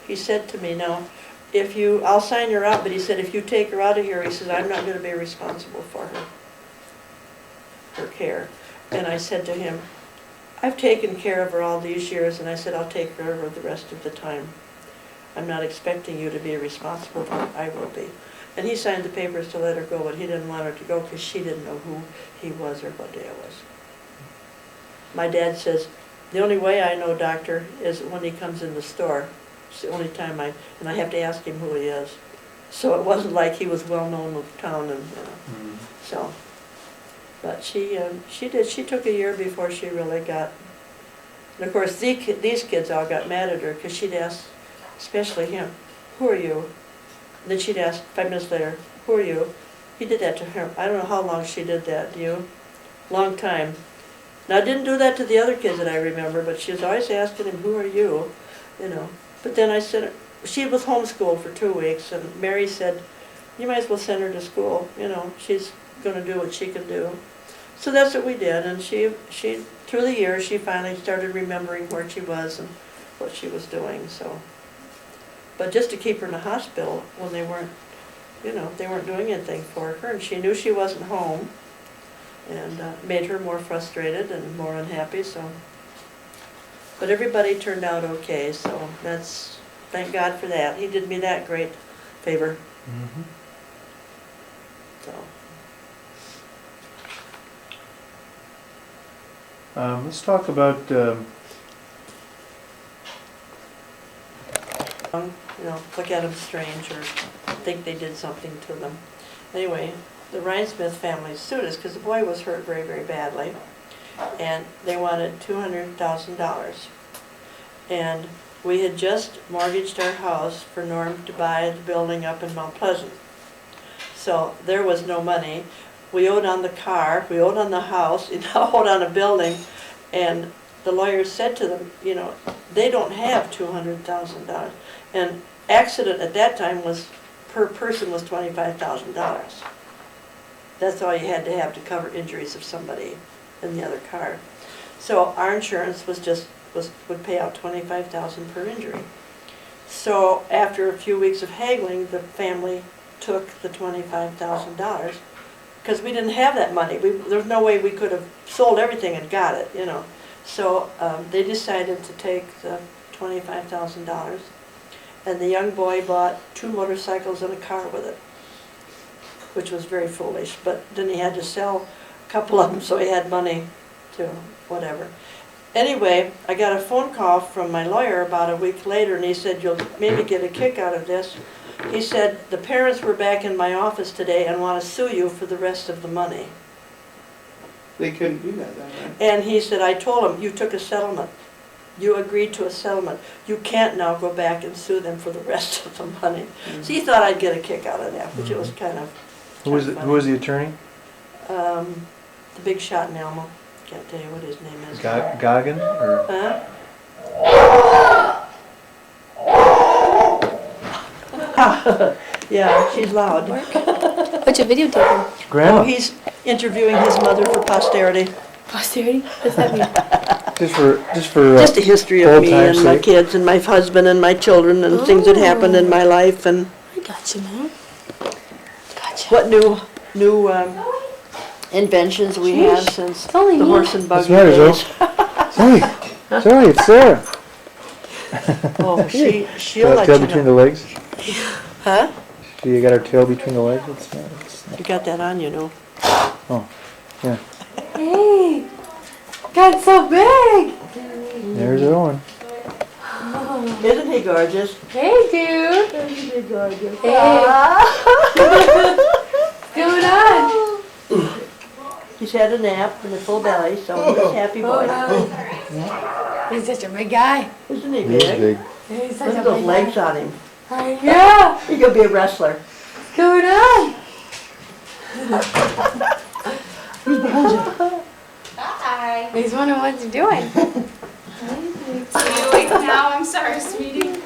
he said to me, now, I'll sign her out, but he said, if you take her out of here, he says, I'm not gonna be responsible for her care. And I said to him, I've taken care of her all these years, and I said, I'll take care of her the rest of the time. I'm not expecting you to be responsible for her, I will be. And he signed the papers to let her go, but he didn't want her to go because she didn't know who he was or what day it was. My dad says, the only way I know doctor is when he comes in the store. It's the only time and I have to ask him who he is. So it wasn't like he was well known in town and, so. But she took a year before she really got, and of course these kids all got mad at her because she'd ask, especially him, who are you? And then she'd ask 5 minutes later, who are you? He did that to her. I don't know how long she did that, do you? Long time. Now, I didn't do that to the other kids that I remember, but she was always asking him, who are you? You know. But then I said, she was homeschooled for 2 weeks, and Mary said, you might as well send her to school. You know, she's going to do what she can do. So that's what we did, and she through the years, she finally started remembering where she was and what she was doing, so. But just to keep her in the hospital when they weren't, you know, they weren't doing anything for her, and she knew she wasn't home, and made her more frustrated and more unhappy, so. But everybody turned out okay, so thank God for that. He did me that great favor. Mm-hmm. So. Let's talk about, You know, look at them strange or think they did something to them. Anyway, the Rhinesmith family sued us because the boy was hurt very, very badly, and they wanted $200,000. And we had just mortgaged our house for Norm to buy the building up in Mount Pleasant. So there was no money. We owed on the car, we owed on the house, we now owed on a building, and the lawyer said to them, you know, they don't have $200,000. And accident at that time was, per person was $25,000. That's all you had to have to cover injuries of somebody in the other car. So our insurance would pay out $25,000 per injury. So after a few weeks of haggling, the family took the $25,000 because we didn't have that money. There was no way we could have sold everything and got it, you know. So they decided to take the $25,000, and the young boy bought 2 motorcycles and a car with it, which was very foolish. But then he had to sell a couple of them, so he had money to whatever. Anyway, I got a phone call from my lawyer about a week later, and he said, you'll maybe get a kick out of this. He said, the parents were back in my office today and want to sue you for the rest of the money. They couldn't do that then, right? And he said, I told him, you took a settlement. You agreed to a settlement. You can't now go back and sue them for the rest of the money. Mm-hmm. So he thought I'd get a kick out of that, which it was kind of who was the attorney? The big shot in Elmo. Can't tell you what his name is. Goggin? Or? Huh? Yeah, she's loud. What's your videotaping? Grandma. Oh, he's interviewing his mother for posterity. Posterity? What's that mean? Just Just a history of old me time's and my sake. kids and my husband and my children and things that happened in my life and I got you, man. Gotcha. what new inventions we have since It's only the me. horse and What's buggy the matter, days. Zoe? Zoe, it's Sarah. Oh, she'll Got let tail you between the know. legs? Huh? You got her tail between the legs? You got that on, you know. Oh, yeah. Hey, got so big. There's Owen. Isn't he gorgeous? Hey, dude. Isn't he gorgeous? Hey. What's going on? He's had a nap and a full belly, so he's a happy boy. He's such a big guy. Isn't he He is big? big. He's such Look a at those big legs guy. on him. Yeah. He could be a wrestler. What's going on? Hi. He's wondering what you're doing. Are you awake now? I'm sorry, sweetie.